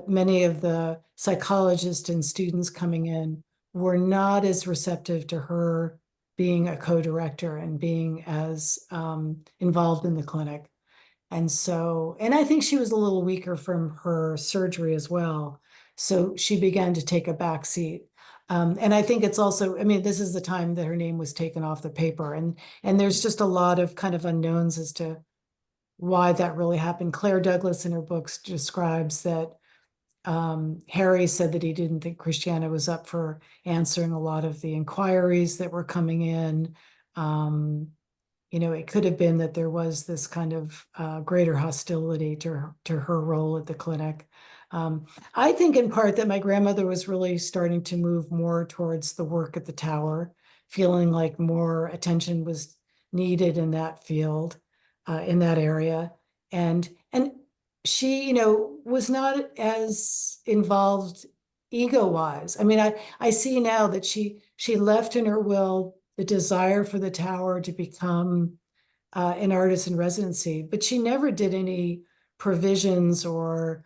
many of the psychologists and students coming in were not as receptive to her being a co-director and being as involved in the clinic. And I think she was a little weaker from her surgery as well. So she began to take a back seat. And I think it's also, this is the time that her name was taken off the paper. And there's just a lot of kind of unknowns as to why that really happened. Claire Douglas in her books describes that Harry said that he didn't think Christiana was up for answering a lot of the inquiries that were coming in. It could have been that there was this kind of greater hostility to her role at the clinic. I think in part that my grandmother was really starting to move more towards the work at the tower, feeling like more attention was needed in that field, in that area. And she, was not as involved ego-wise. I see now that she left in her will the desire for the tower to become an artist in residency, but she never did any provisions or,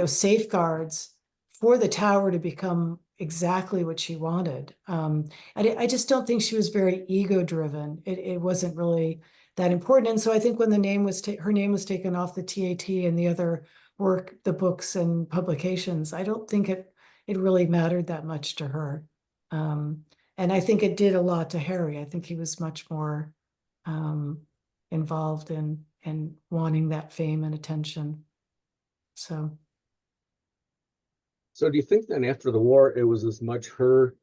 safeguards for the tower to become exactly what she wanted. I just don't think she was very ego-driven. It wasn't really that important. And so I think when her name was taken off the TAT and the other work, the books and publications, I don't think it it really mattered that much to her. And I think it did a lot to Harry. I think he was much more involved in wanting that fame and attention. So So do you think then after the war, it was as much her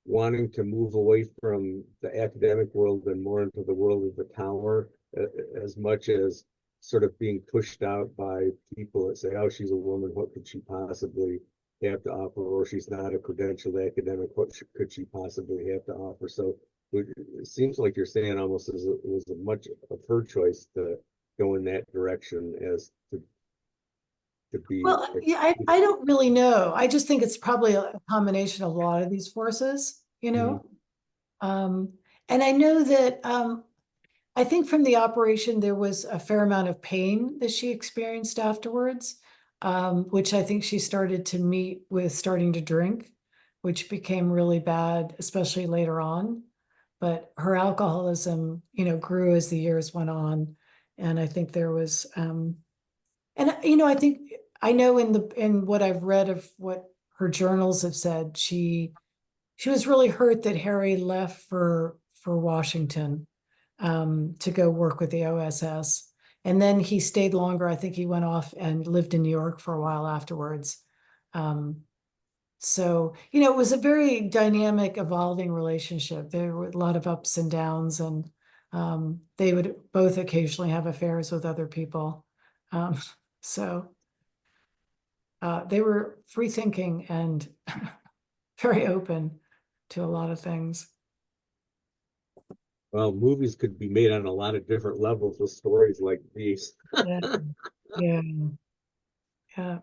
wanting to move away from the academic world and more into the world of the tower, as much as sort of being pushed out by people that say, oh, she's a woman, what could she possibly have to offer? Or she's not a credentialed academic, what could she possibly have to offer? So it seems like you're saying almost as it was much of her choice to go in that direction as to be. well, yeah, I don't really know. I just think it's probably a combination of a lot of these forces, you know. And I know that I think from the operation there was a fair amount of pain that she experienced afterwards, which I think she started to meet with starting to drink, which became really bad, especially later on. But her alcoholism, you know, grew as the years went on, and I think there was and you know, I think I know in what I've read of what her journals have said, she was really hurt that Harry left for Washington to go work with the OSS. And then he stayed longer. I think he went off and lived in New York for a while afterwards. So, you know, it was a very dynamic, evolving relationship. There were a lot of ups and downs, and they would both occasionally have affairs with other people. So they were free thinking and very open to a lot of things. Well, movies could be made on a lot of different levels with stories like these. Yeah, yeah, yeah.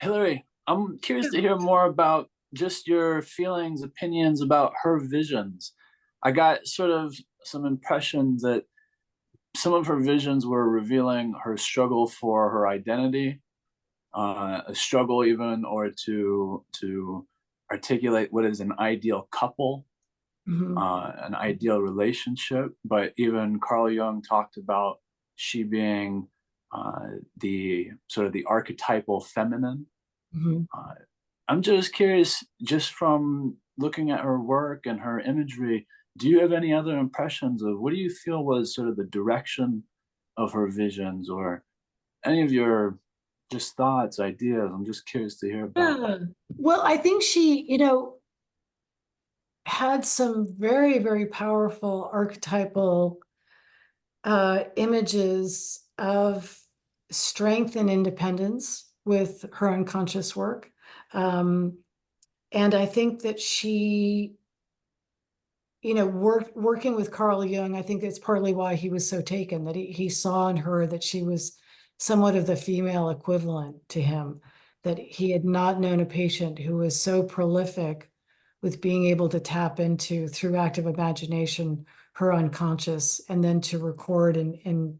Hilary, I'm curious to hear more about just your feelings, opinions about her visions. I got sort of some impressions that some of her visions were revealing her struggle for her identity, a struggle even, or to articulate what is an ideal couple, an ideal relationship. But even Carl Jung talked about she being the sort of the archetypal feminine. I'm just curious, just from looking at her work and her imagery, do you have any other impressions of what do you feel was sort of the direction of her visions, or any of your just thoughts, ideas? I'm just curious to hear about. Yeah. Well, I think she, you know, had some very, very powerful archetypal images of strength and independence with her unconscious work. And I think that she, you know, working with Carl Jung, I think that's partly why he was so taken, that he saw in her that she was somewhat of the female equivalent to him, that he had not known a patient who was so prolific with being able to tap into, through active imagination, her unconscious, and then to record in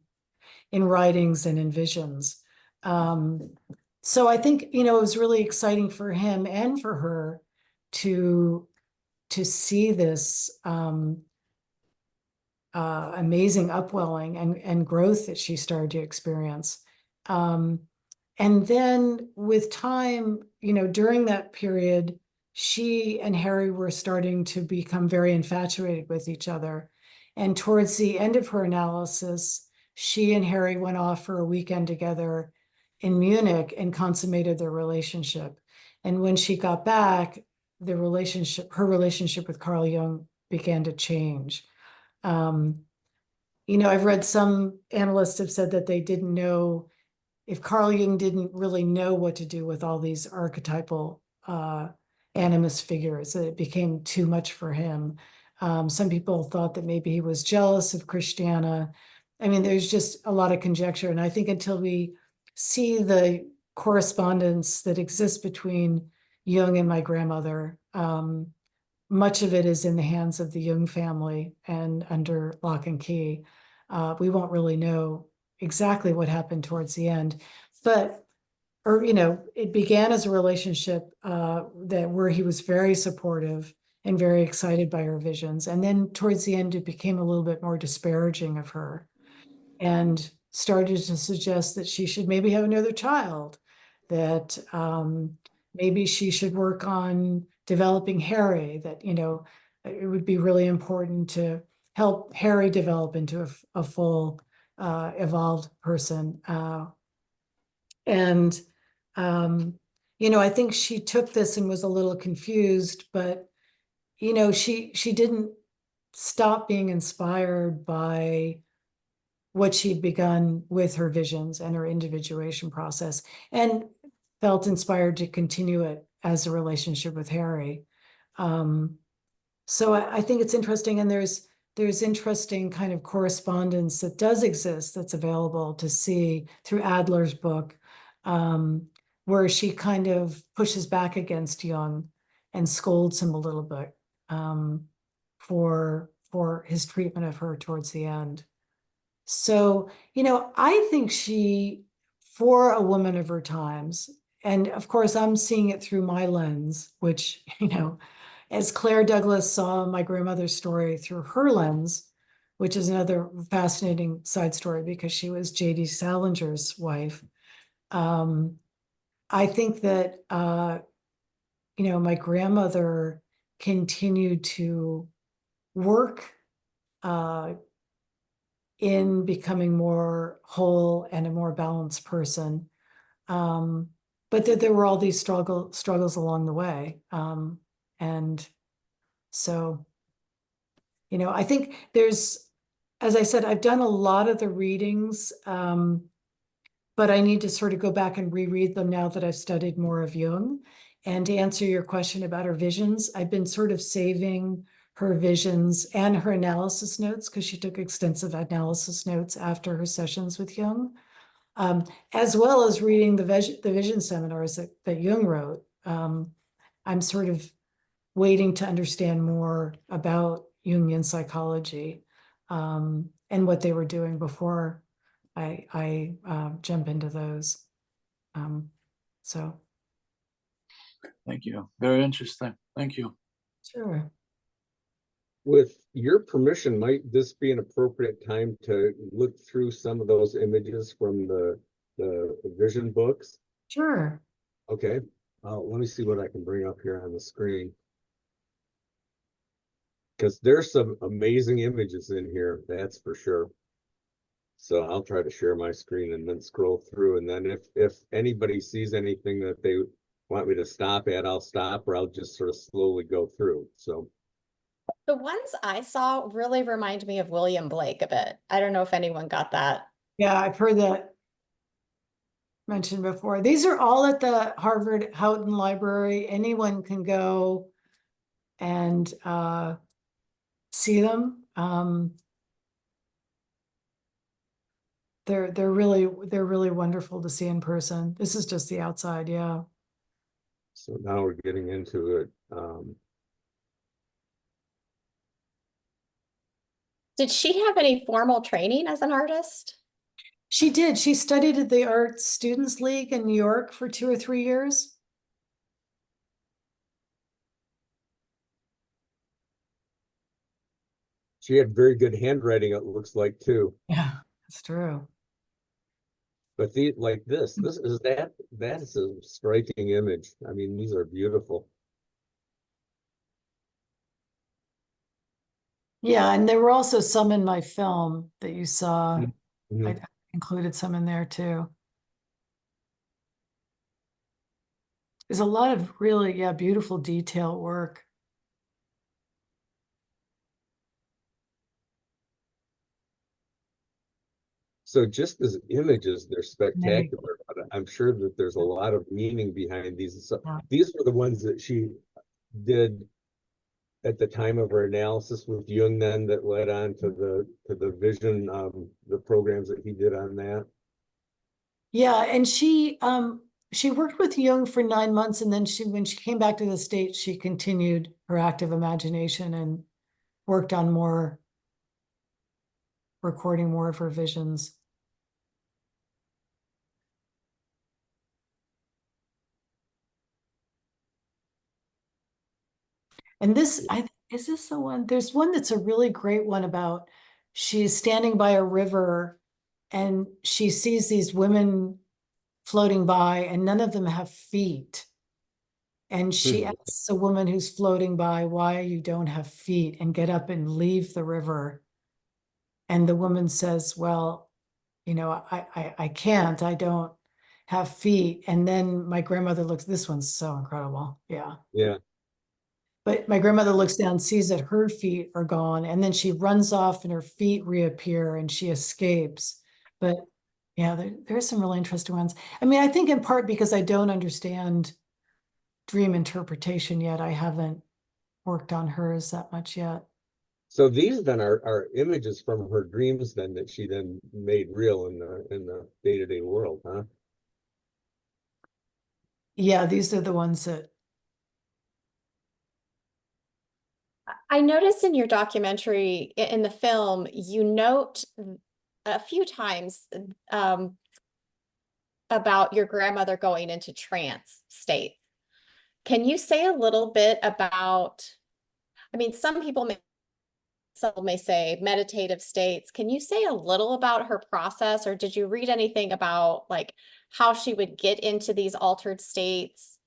writings and in visions. So I think, you know, it was really exciting for him and for her to see this amazing upwelling and growth that she started to experience. And then with time, you know, during that period, she and Harry were starting to become very infatuated with each other. And towards the end of her analysis, she and Harry went off for a weekend together in Munich and consummated their relationship. And when she got back, her relationship with Carl Jung began to change. You know, I've read some analysts have said that they didn't know if Carl Jung didn't really know what to do with all these archetypal animist figures, that it became too much for him. Some people thought that maybe he was jealous of Christiana. I mean, there's just a lot of conjecture. And I think until we see the correspondence that exists between Jung and my grandmother, much of it is in the hands of the Jung family and under lock and key. We won't really know exactly what happened towards the end, but, or, you know, it began as a relationship where he was very supportive and very excited by her visions. And then towards the end, it became a little bit more disparaging of her and started to suggest that she should maybe have another child, that maybe she should work on developing Harry, that, you know, it would be really important to help Harry develop into a full evolved person. And you know, I think she took this and was a little confused, but you know, she didn't stop being inspired by what she'd begun with her visions and her individuation process, and felt inspired to continue it as a relationship with Harry. So I think it's interesting, and there's interesting kind of correspondence that does exist that's available to see through Adler's book, where she kind of pushes back against Jung and scolds him a little bit for his treatment of her towards the end. So, you know, I think she, for a woman of her times, and of course I'm seeing it through my lens, which, you know, as Claire Douglas saw my grandmother's story through her lens, which is another fascinating side story because she was J.D. Salinger's wife. I think that, you know, my grandmother continued to work in becoming more whole and a more balanced person. But that there were all these struggles along the way. And so, you know, I think there's, as I said, I've done a lot of the readings, but I need to sort of go back and reread them now that I've studied more of Jung. And to answer your question about her visions, I've been sort of saving her visions and her analysis notes, because she took extensive analysis notes after her sessions with Jung, as well as reading the vision seminars that Jung wrote. I'm sort of waiting to understand more about Jungian psychology and what they were doing before I jump into those. So. Thank you. Very interesting. Thank you. Sure. With your permission, might this be an appropriate time to look through some of those images from the vision books? Sure. Okay, let me see what I can bring up here on the screen. Because there's some amazing images in here, that's for sure. So I'll try to share my screen and then scroll through. And then if anybody sees anything that they want me to stop at, I'll stop, or I'll just sort of slowly go through. So The ones I saw really remind me of William Blake a bit. I don't know if anyone got that. Yeah, I've heard that mentioned before. These are all at the Harvard Houghton Library. Anyone can go and see them. They're really wonderful to see in person. This is just the outside, yeah. so now we're getting into it. Did she have any formal training as an artist? She did. She studied at the Art Students League in New York for 2 or 3 years. She had very good handwriting, it looks like, too. Yeah, that's true. But like this is that is a striking image. I mean, these are beautiful. Yeah, and there were also some in my film that you saw. Mhm. I included some in there too. There's a lot of really, yeah, beautiful detail work. So just as images, they're spectacular, but I'm sure that there's a lot of meaning behind these. So Yeah. these were the ones that she did at the time of her analysis with Jung, then that led on to the vision, the programs that he did on that. Yeah, and she worked with Jung for 9 months, and then when she came back to the States, she continued her active imagination and worked on recording more of her visions. And this, is this the one? There's one that's a really great one about she's standing by a river and she sees these women floating by and none of them have feet. And she Mhm. asks a woman who's floating by, why you don't have feet, and get up and leave the river. And the woman says, well, you know, I can't, I don't have feet. And then my grandmother looks, this one's so incredible. Yeah. Yeah, But my grandmother looks down, sees that her feet are gone, and then she runs off and her feet reappear and she escapes. But yeah, there's some really interesting ones. I mean, I think in part because I don't understand dream interpretation yet. I haven't worked on hers that much yet. so these then are images from her dreams then that she then made real in the day-to-day world, huh? Yeah, these are the ones that, I noticed in your documentary, in the film, you note a few times about your grandmother going into trance state. Can you say a little bit about, I mean, some may say meditative states. Can you say a little about her process, or did you read anything about like how she would get into these altered states?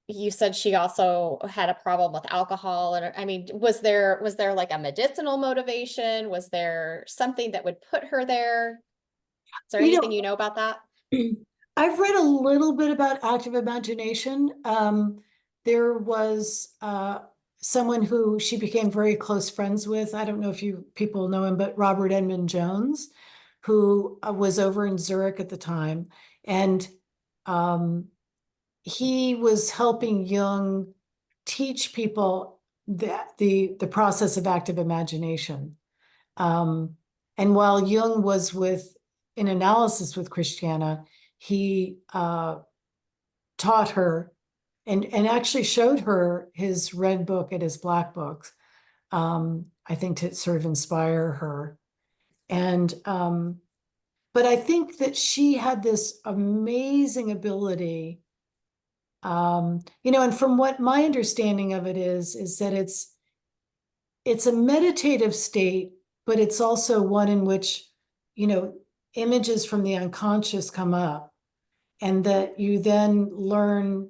You said she also had a problem with alcohol, and I mean, was there like a medicinal motivation? Was there something that would put her there? Is there you anything know, you know about that? I've read a little bit about active imagination. There was someone who she became very close friends with. I don't know if you people know him, but Robert Edmund Jones, who was over in Zurich at the time. And he was helping Jung teach people that the process of active imagination. And while Jung was in analysis with Christiana, he taught her and actually showed her his red book and his black book, I think to sort of inspire her. And but I think that she had this amazing ability, and from what my understanding of it is that it's a meditative state, but it's also one in which, images from the unconscious come up, and that you then learn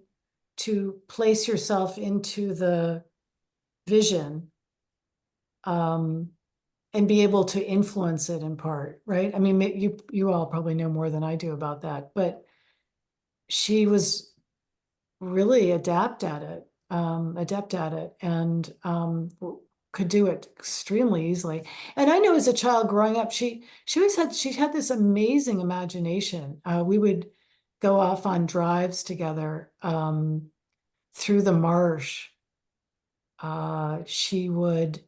to place yourself into the vision, and be able to influence it in part, right? I mean, you all probably know more than I do about that, but she was really adept at it, and could do it extremely easily. And I know as a child growing up, she had this amazing imagination. We would go off on drives together through the marsh. She would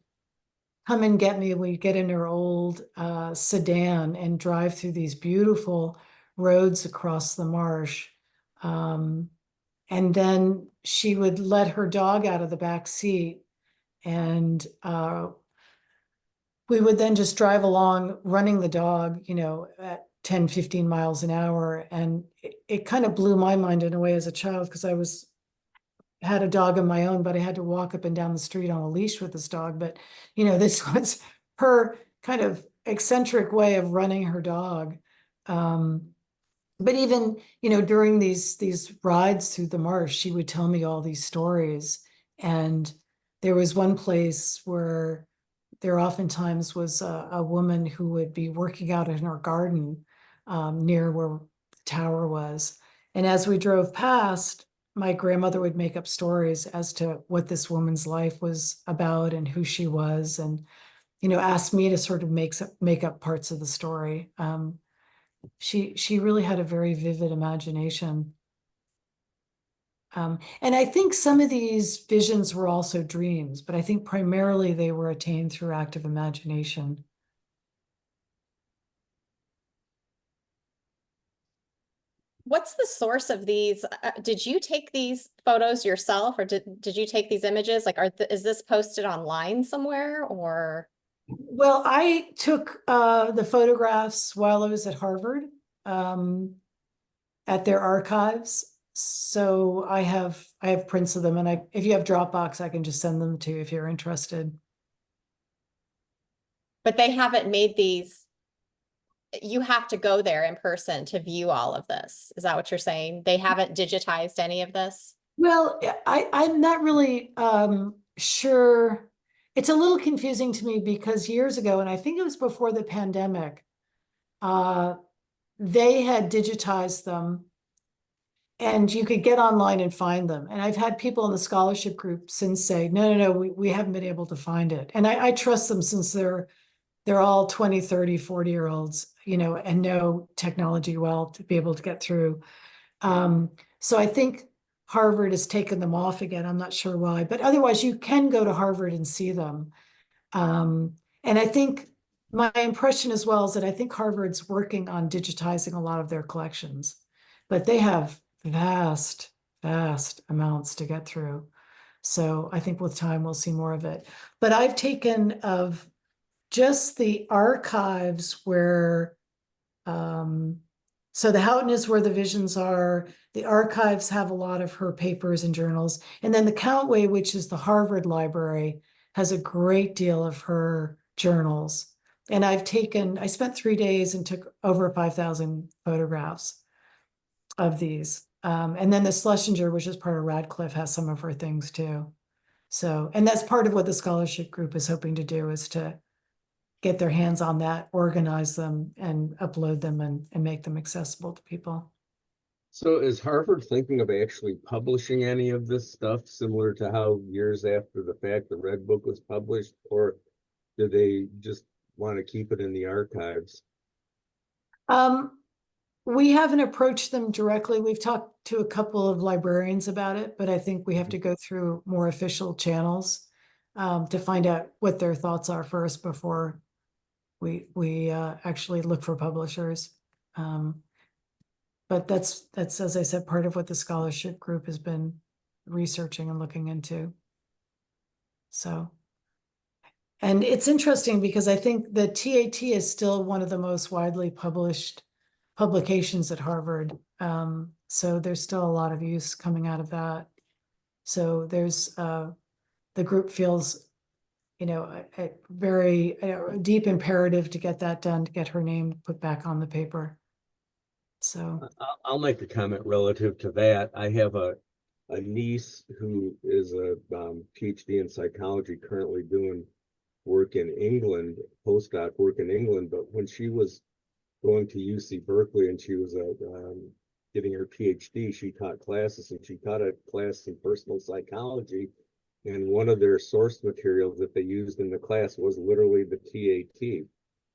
come and get me. We'd get in her old sedan and drive through these beautiful roads across the marsh. And then she would let her dog out of the back seat, and we would then just drive along running the dog, at 10, 15 miles an hour. And it kind of blew my mind in a way as a child, because I had a dog of my own, but I had to walk up and down the street on a leash with this dog. But, this was her kind of eccentric way of running her dog. But even, during these rides through the marsh, she would tell me all these stories. And there was one place where there oftentimes was a woman who would be working out in her garden near where the tower was. And as we drove past, my grandmother would make up stories as to what this woman's life was about and who she was, and, ask me to sort of make up parts of the story. She really had a very vivid imagination. And I think some of these visions were also dreams, but I think primarily they were attained through active imagination. What's the source of these? Did you take these photos yourself, or did you take these images? Like, is this posted online somewhere, or? Well, I took the photographs while I was at Harvard, at their archives. So I have prints of them, and if you have Dropbox, I can just send them to you if you're interested. But they haven't made these you have to go there in person to view all of this. Is that what you're saying? They haven't digitized any of this? Well, I'm not really sure. It's a little confusing to me because years ago, and I think it was before the pandemic, they had digitized them and you could get online and find them. And I've had people in the scholarship group since say, no, we haven't been able to find it. And I trust them since they're all 20, 30, 40-year-olds, and know technology well to be able to get through. So I think Harvard has taken them off again. I'm not sure why, but otherwise you can go to Harvard and see them. And I think my impression as well is that I think Harvard's working on digitizing a lot of their collections, but they have vast amounts to get through. So I think with time we'll see more of it. But I've taken of just the archives where, so the Houghton is where the visions are. The archives have a lot of her papers and journals. And then the Countway, which is the Harvard Library, has a great deal of her journals. And I spent 3 days and took over 5,000 photographs of these. And then the Schlesinger, which is part of Radcliffe, has some of her things too. So, and that's part of what the scholarship group is hoping to do, is to get their hands on that, organize them and upload them and make them accessible to people. So is Harvard thinking of actually publishing any of this stuff, similar to how years after the fact the Red Book was published, or do they just want to keep it in the archives? We haven't approached them directly. We've talked to a couple of librarians about it, but I think we have to go through more official channels to find out what their thoughts are first before we actually look for publishers. But that's, as I said, part of what the scholarship group has been researching and looking into. So, and it's interesting because I think the TAT is still one of the most widely published publications at Harvard. So there's still a lot of use coming out of that. So there's, the group feels, a very deep imperative to get that done, to get her name put back on the paper. So I'll make a comment relative to that. I have a niece who is a PhD in psychology, currently doing work in England, postdoc work in England. But when she was going to UC Berkeley and she was getting her PhD, she taught classes, and she taught a class in personal psychology. And one of their source materials that they used in the class was literally the TAT.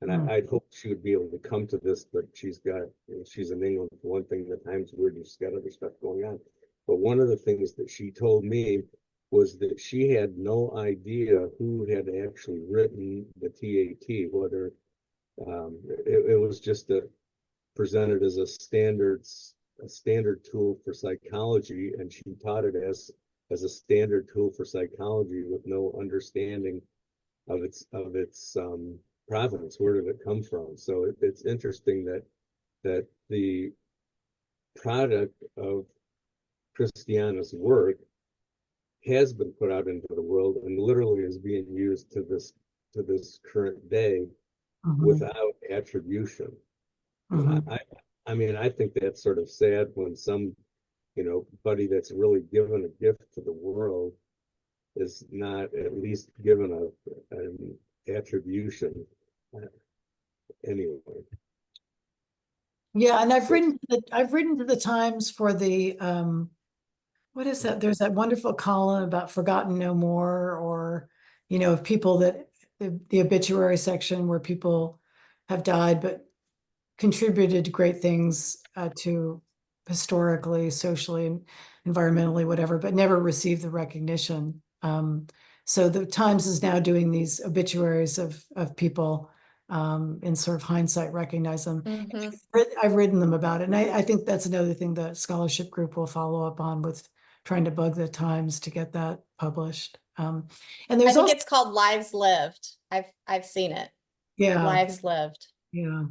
And I'd hope she would be able to come to this, but she's in England for one thing, the time's weird, and she's got other stuff going on. But one of the things that she told me was that she had no idea who had actually written the TAT, whether it was just presented as a standard tool for psychology, and she taught it as a standard tool for psychology with no understanding of its provenance. Where did it come from? So it's interesting that the product of Christiana's work has been put out into the world and literally is being used to this current day without attribution. I mean, I think that's sort of sad when some buddy that's really given a gift to the world is not at least given an attribution anyway. yeah, and I've written to the Times for the what is that? There's that wonderful column about Forgotten No More, or of people that the obituary section where people have died but contributed great things to historically, socially, environmentally, whatever, but never received the recognition. So the Times is now doing these obituaries of people in sort of hindsight, recognize them. I've written them about it. And I think that's another thing the scholarship group will follow up on, with trying to bug the Times to get that published. And there's I think it's called Lives Lived. I've seen it. Yeah. Lives Lived. Yeah.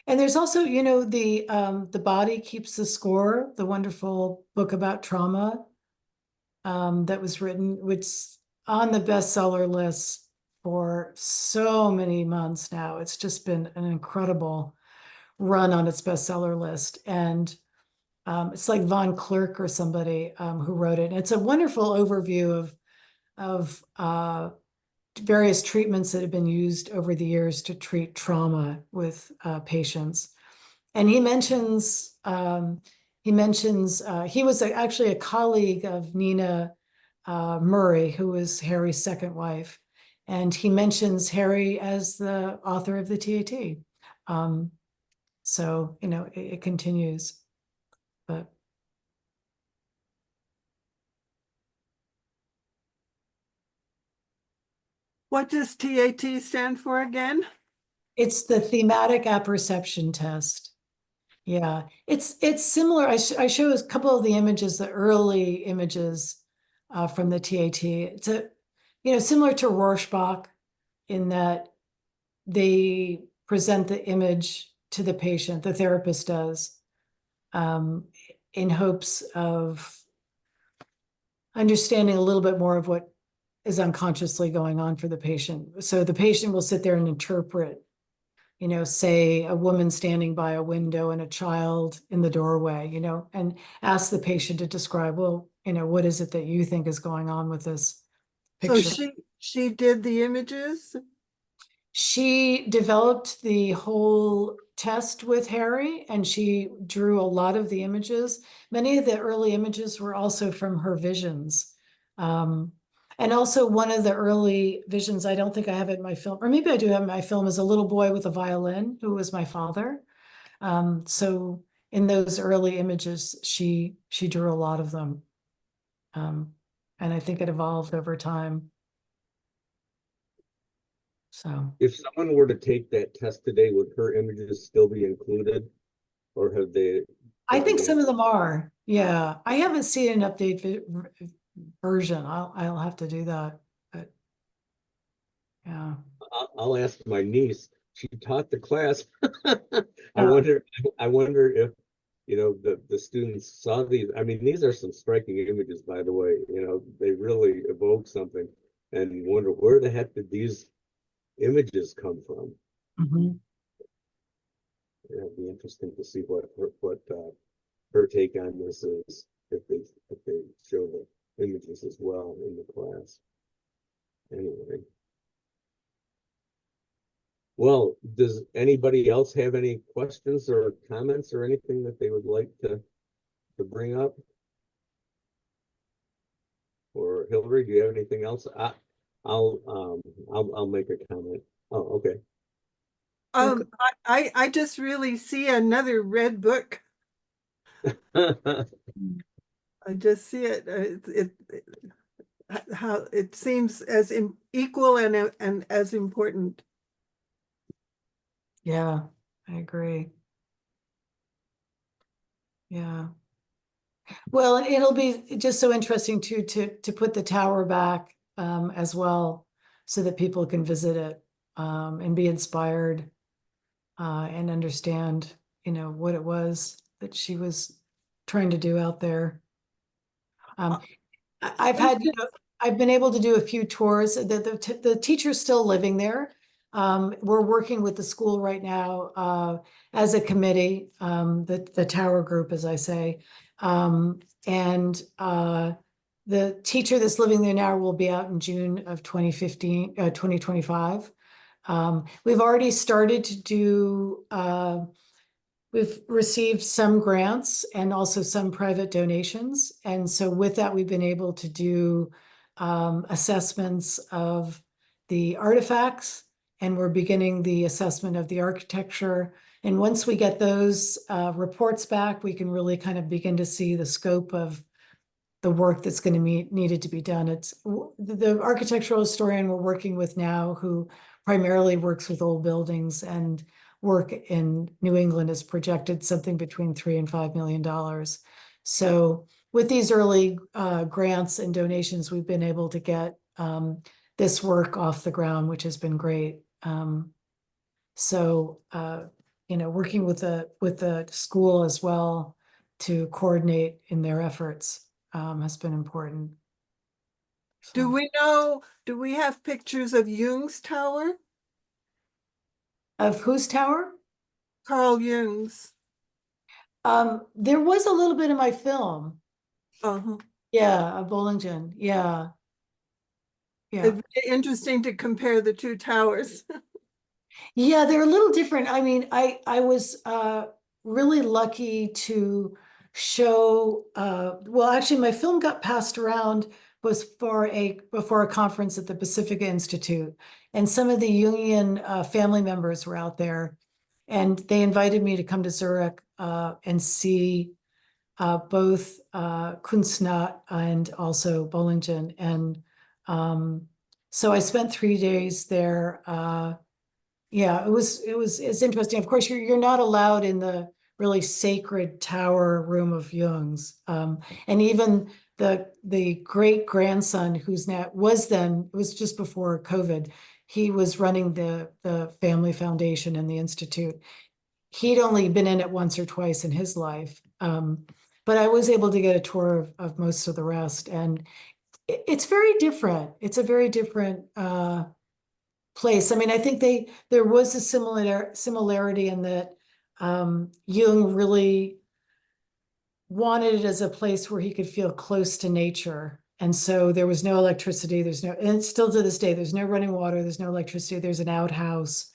And there's also, The Body Keeps the Score, the wonderful book about trauma that was written, which on the bestseller list for so many months now. It's just been an incredible run on its bestseller list. And it's like Von Clerk or somebody who wrote it. And it's a wonderful overview of various treatments that have been used over the years to treat trauma with patients. And he mentions he was actually a colleague of Nina Murray, who was Harry's second wife. And he mentions Harry as the author of the TAT. So, you know, it continues, but. What does TAT stand for again? It's the thematic apperception test. Yeah, it's similar. I show a couple of the images, the early images from the TAT. It's similar to Rorschach in that they present the image to the patient, the therapist does, in hopes of understanding a little bit more of what is unconsciously going on for the patient. So the patient will sit there and interpret, say a woman standing by a window and a child in the doorway, and ask the patient to describe, well, what is it that you think is going on with this picture? So she did the images? She developed the whole test with Harry, and she drew a lot of the images. Many of the early images were also from her visions. And also one of the early visions, I don't think I have it in my film, or maybe I do have it in my film, is a little boy with a violin who was my father. So in those early images, she drew a lot of them. And I think it evolved over time. So If someone were to take that test today, would her images still be included? Or have they? I think some of them are. Yeah, I haven't seen an update version. I'll have to do that. But yeah, I'll ask my niece. She taught the class. I wonder if the students saw these. I mean, these are some striking images, by the way. They really evoke something, and wonder where the heck did these images come from. Mhm. It'd be interesting to see what her take on this is, if they show the images as well in the class. Anyway, well, does anybody else have any questions or comments or anything that they would like to bring up? Or Hilary, do you have anything else? I'll make a comment. Oh, okay. I just really see another red book. I just see it. How it seems as equal and as important. Yeah, I agree. Yeah. Well, it'll be just so interesting too to put the tower back as well, so that people can visit it and be inspired and understand, what it was that she was trying to do out there. I've been able to do a few tours. The teacher's still living there. We're working with the school right now as a committee, the Tower Group, as I say. And the teacher that's living there now will be out in June of 2025. We've already started to do, we've received some grants and also some private donations. And so with that, we've been able to do assessments of the artifacts, and we're beginning the assessment of the architecture. And once we get those reports back, we can really kind of begin to see the scope of the work that's going to be needed to be done. It's the architectural historian we're working with now, who primarily works with old buildings and work in New England, has projected something between $3 and $5 million. So with these early grants and donations, we've been able to get this work off the ground, which has been great. Working with the school as well to coordinate in their efforts has been important. Do So- we know, do we have pictures of Jung's tower? Of whose tower? Carl Jung's. There was a little bit in my film. Uh-huh. Yeah, of Bollingen. Yeah. Yeah. It's very interesting to compare the two towers. Yeah, they're a little different. I mean, I was really lucky to show well, actually my film got passed around was before a conference at the Pacifica Institute, and some of the Jungian family members were out there, and they invited me to come to Zurich and see both Kunstnacht and also Bollingen. And so I spent 3 days there. Yeah, it's interesting. Of course, you're not allowed in the really sacred tower room of Jung's. And even the great grandson who's now it was just before COVID, he was running the family foundation and the institute. He'd only been in it once or twice in his life. But I was able to get a tour of most of the rest, and it's very different. It's a very different place. I mean, I think there was a similarity in that Jung really wanted it as a place where he could feel close to nature. And so there was no electricity, and still to this day, there's no running water, there's no electricity, there's an outhouse.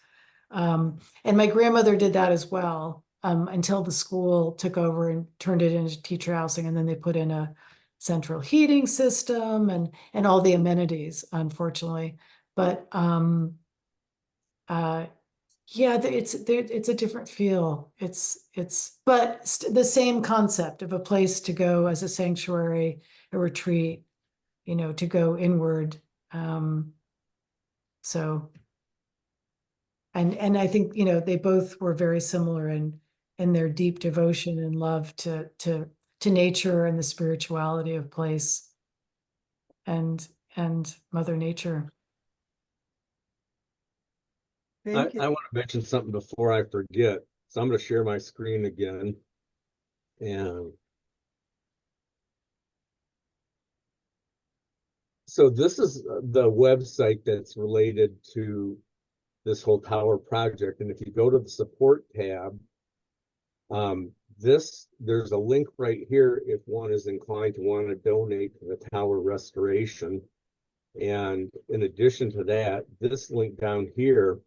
And my grandmother did that as well, until the school took over and turned it into teacher housing, and then they put in a central heating system and all the amenities, unfortunately. But yeah, it's a different feel. But the same concept of a place to go as a sanctuary, a retreat, to go inward. So, and I think, they both were very similar in their deep devotion and love to nature and the spirituality of place and Mother Nature. Thank you. I want to mention something before I forget. So I'm going to share my screen again. And so this is the website that's related to this whole tower project. And if you go to the support tab, there's a link right here if one is inclined to want to donate to the tower restoration. And in addition to that, this link down here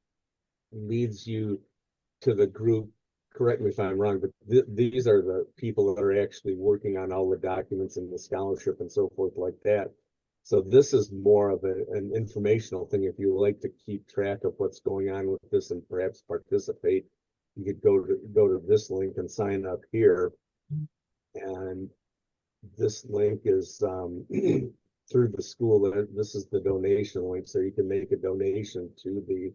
leads you to the group. Correct me if I'm wrong, but these are the people that are actually working on all the documents and the scholarship and so forth like that. So this is more of an informational thing. If you would like to keep track of what's going on with this and perhaps participate, you could go to this link and sign up here. And this link is through the school. This is the donation link, so you can make a donation to the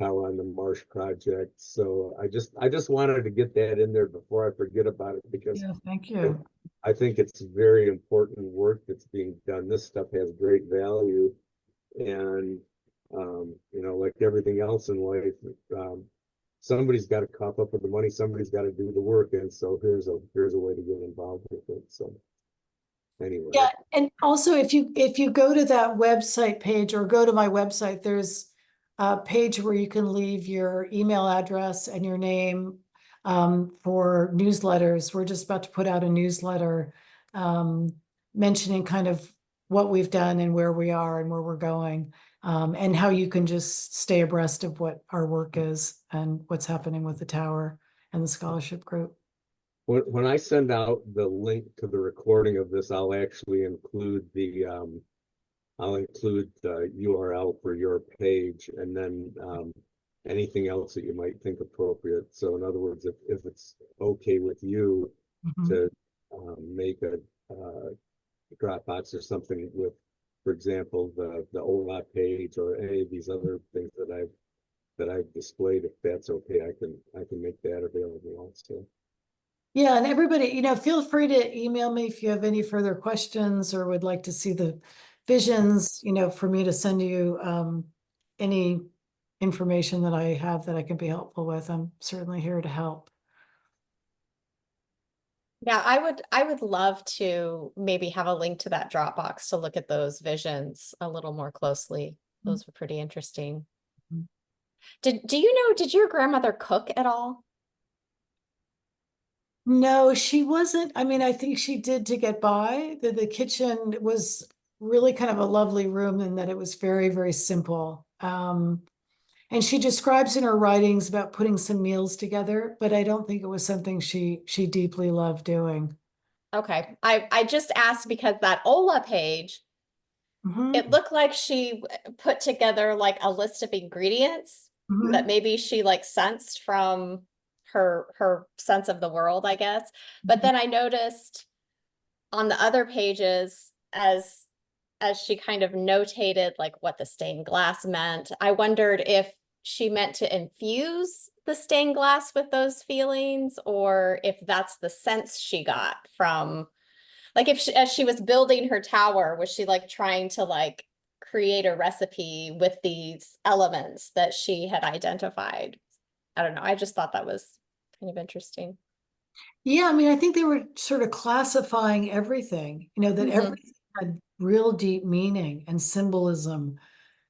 Tower on the Marsh project. So I just wanted to get that in there before I forget about it, because Yeah, thank you. I think it's very important work that's being done. This stuff has great value, and like everything else in life, somebody's got to cough up with the money, somebody's got to do the work, and so here's a way to get involved with it. So anyway. Yeah, and also if you go to that website page or go to my website, there's a page where you can leave your email address and your name for newsletters. We're just about to put out a newsletter mentioning kind of what we've done and where we are and where we're going, and how you can just stay abreast of what our work is and what's happening with the tower and the scholarship group. When I send out the link to the recording of this, I'll actually include the URL for your page, and then anything else that you might think appropriate. So in other words, if it's okay with you to make a Dropbox or something with, for example, the OLA page or any of these other things that I've displayed, if that's okay, I can make that available also. Yeah, and everybody, feel free to email me if you have any further questions or would like to see the visions, for me to send you any information that I have that I can be helpful with. I'm certainly here to help. Yeah, I would love to maybe have a link to that Dropbox to look at those visions a little more closely. Those were pretty interesting. Mhm. Do you know, did your grandmother cook at all? No, she wasn't. I mean, I think she did to get by. The kitchen was really kind of a lovely room in that it was very, very simple. And she describes in her writings about putting some meals together, but I don't think it was something she deeply loved doing. Okay, I just asked because that Ola page, Mhm, it looked like she put together like a list of ingredients that mhm, maybe she like sensed from her sense of the world, I guess. But then I noticed on the other pages as she kind of notated like what the stained glass meant, I wondered if she meant to infuse the stained glass with those feelings or if that's the sense she got from like if she, as she was building her tower, was she like trying to like create a recipe with these elements that she had identified? I don't know. I just thought that was kind of interesting. Yeah, I mean, I think they were sort of classifying everything, that Mhm. everything had real deep meaning and symbolism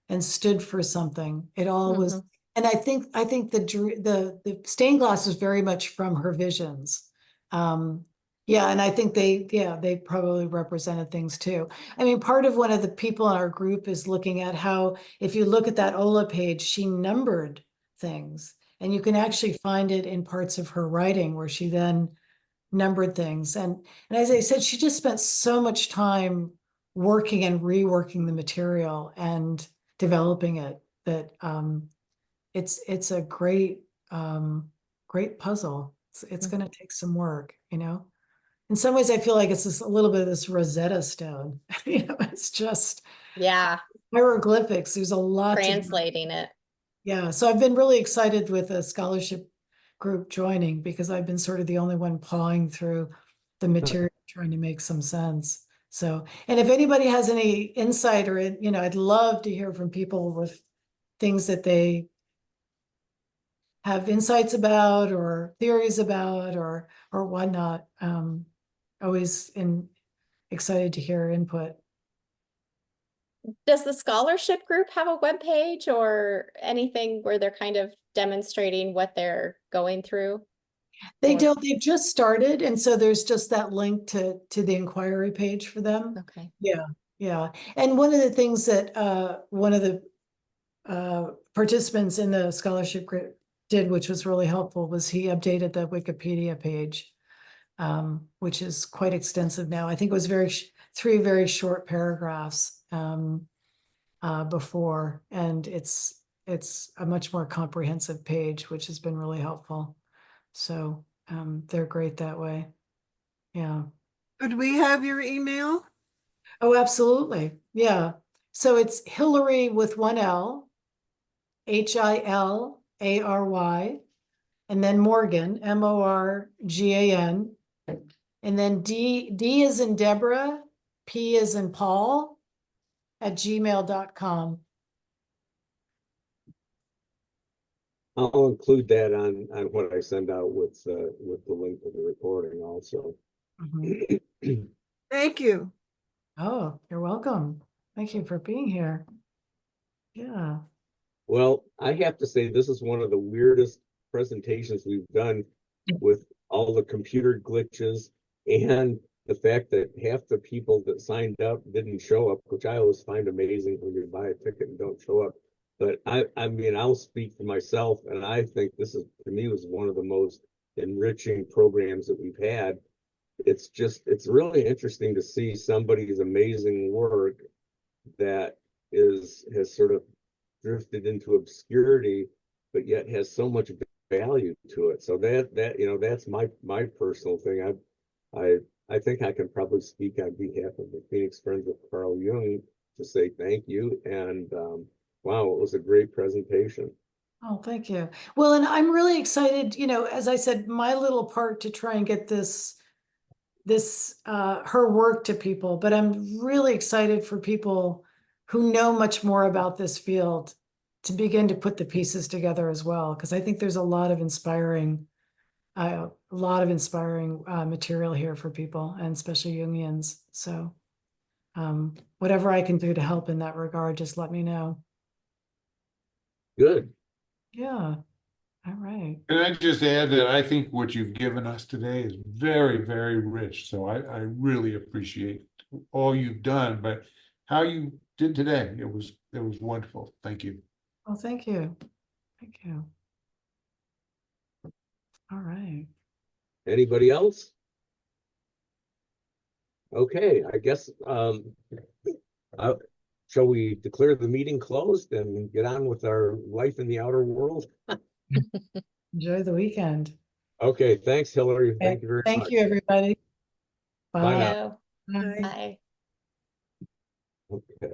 and stood for something. It all was, Mhm. and I think the stained glass was very much from her visions. Um, yeah, and I think they probably represented things too. I mean, part of one of the people in our group is looking at how, if you look at that Ola page, she numbered things. And you can actually find it in parts of her writing where she then numbered things. And as I said, she just spent so much time working and reworking the material and developing it that it's a great puzzle. It's going to take some work. In some ways, I feel like it's just a little bit of this Rosetta Stone. It's just Yeah, hieroglyphics. There's a lot to. translating it. Yeah, so I've been really excited with a scholarship group joining because I've been sort of the only one pawing through the material, trying to make some sense. So, and if anybody has any insight or, I'd love to hear from people with things that they have insights about or theories about or whatnot. Always excited to hear input. Does the scholarship group have a web page or anything where they're kind of demonstrating what they're going through? They Or don't, they've just started, and so there's just that link to the inquiry page for them. okay. Yeah, yeah. And one of the things that one of the participants in the scholarship group did, which was really helpful, was he updated the Wikipedia page, which is quite extensive now. I think it was three very short paragraphs before, and it's a much more comprehensive page, which has been really helpful. So they're great that way. Yeah. Could we have your email? Oh, absolutely. Yeah. So it's Hilary with one L, Hilary, and then Morgan, Morgan, and then D is in Deborah, P is in Paul @gmail.com. I'll include that on what I send out with the link to the recording also. Mhm. Thank you. Oh, you're welcome. Thank you for being here. Yeah. Well, I have to say, this is one of the weirdest presentations we've done with all the computer glitches and the fact that half the people that signed up didn't show up, which I always find amazing when you buy a ticket and don't show up. But I mean, I'll speak for myself, and I think this is, to me, was one of the most enriching programs that we've had. It's really interesting to see somebody's amazing work that has sort of drifted into obscurity, but yet has so much value to it. So that's my personal thing. I think I can probably speak on behalf of the Phoenix Friends of Carl Jung to say thank you. And wow, it was a great presentation. Oh, thank you. Well, and I'm really excited, as I said, my little part to try and get this her work to people, but I'm really excited for people who know much more about this field to begin to put the pieces together as well, because I think there's a lot of inspiring a lot of inspiring material here for people, and especially Jungians. So whatever I can do to help in that regard, just let me know. Good. Yeah. All right. Can I just add that I think what you've given us today is very, very rich. So I really appreciate all you've done, but how you did today, it was wonderful. Thank you. Well, thank you. Thank you. All right. Anybody else? Okay, I guess, shall we declare the meeting closed and get on with our life in the outer world? Enjoy the weekend. Okay, thanks, Hilary. Thank you very much. Thank you, everybody. Bye Bye. now. So, Bye. bye. Okay.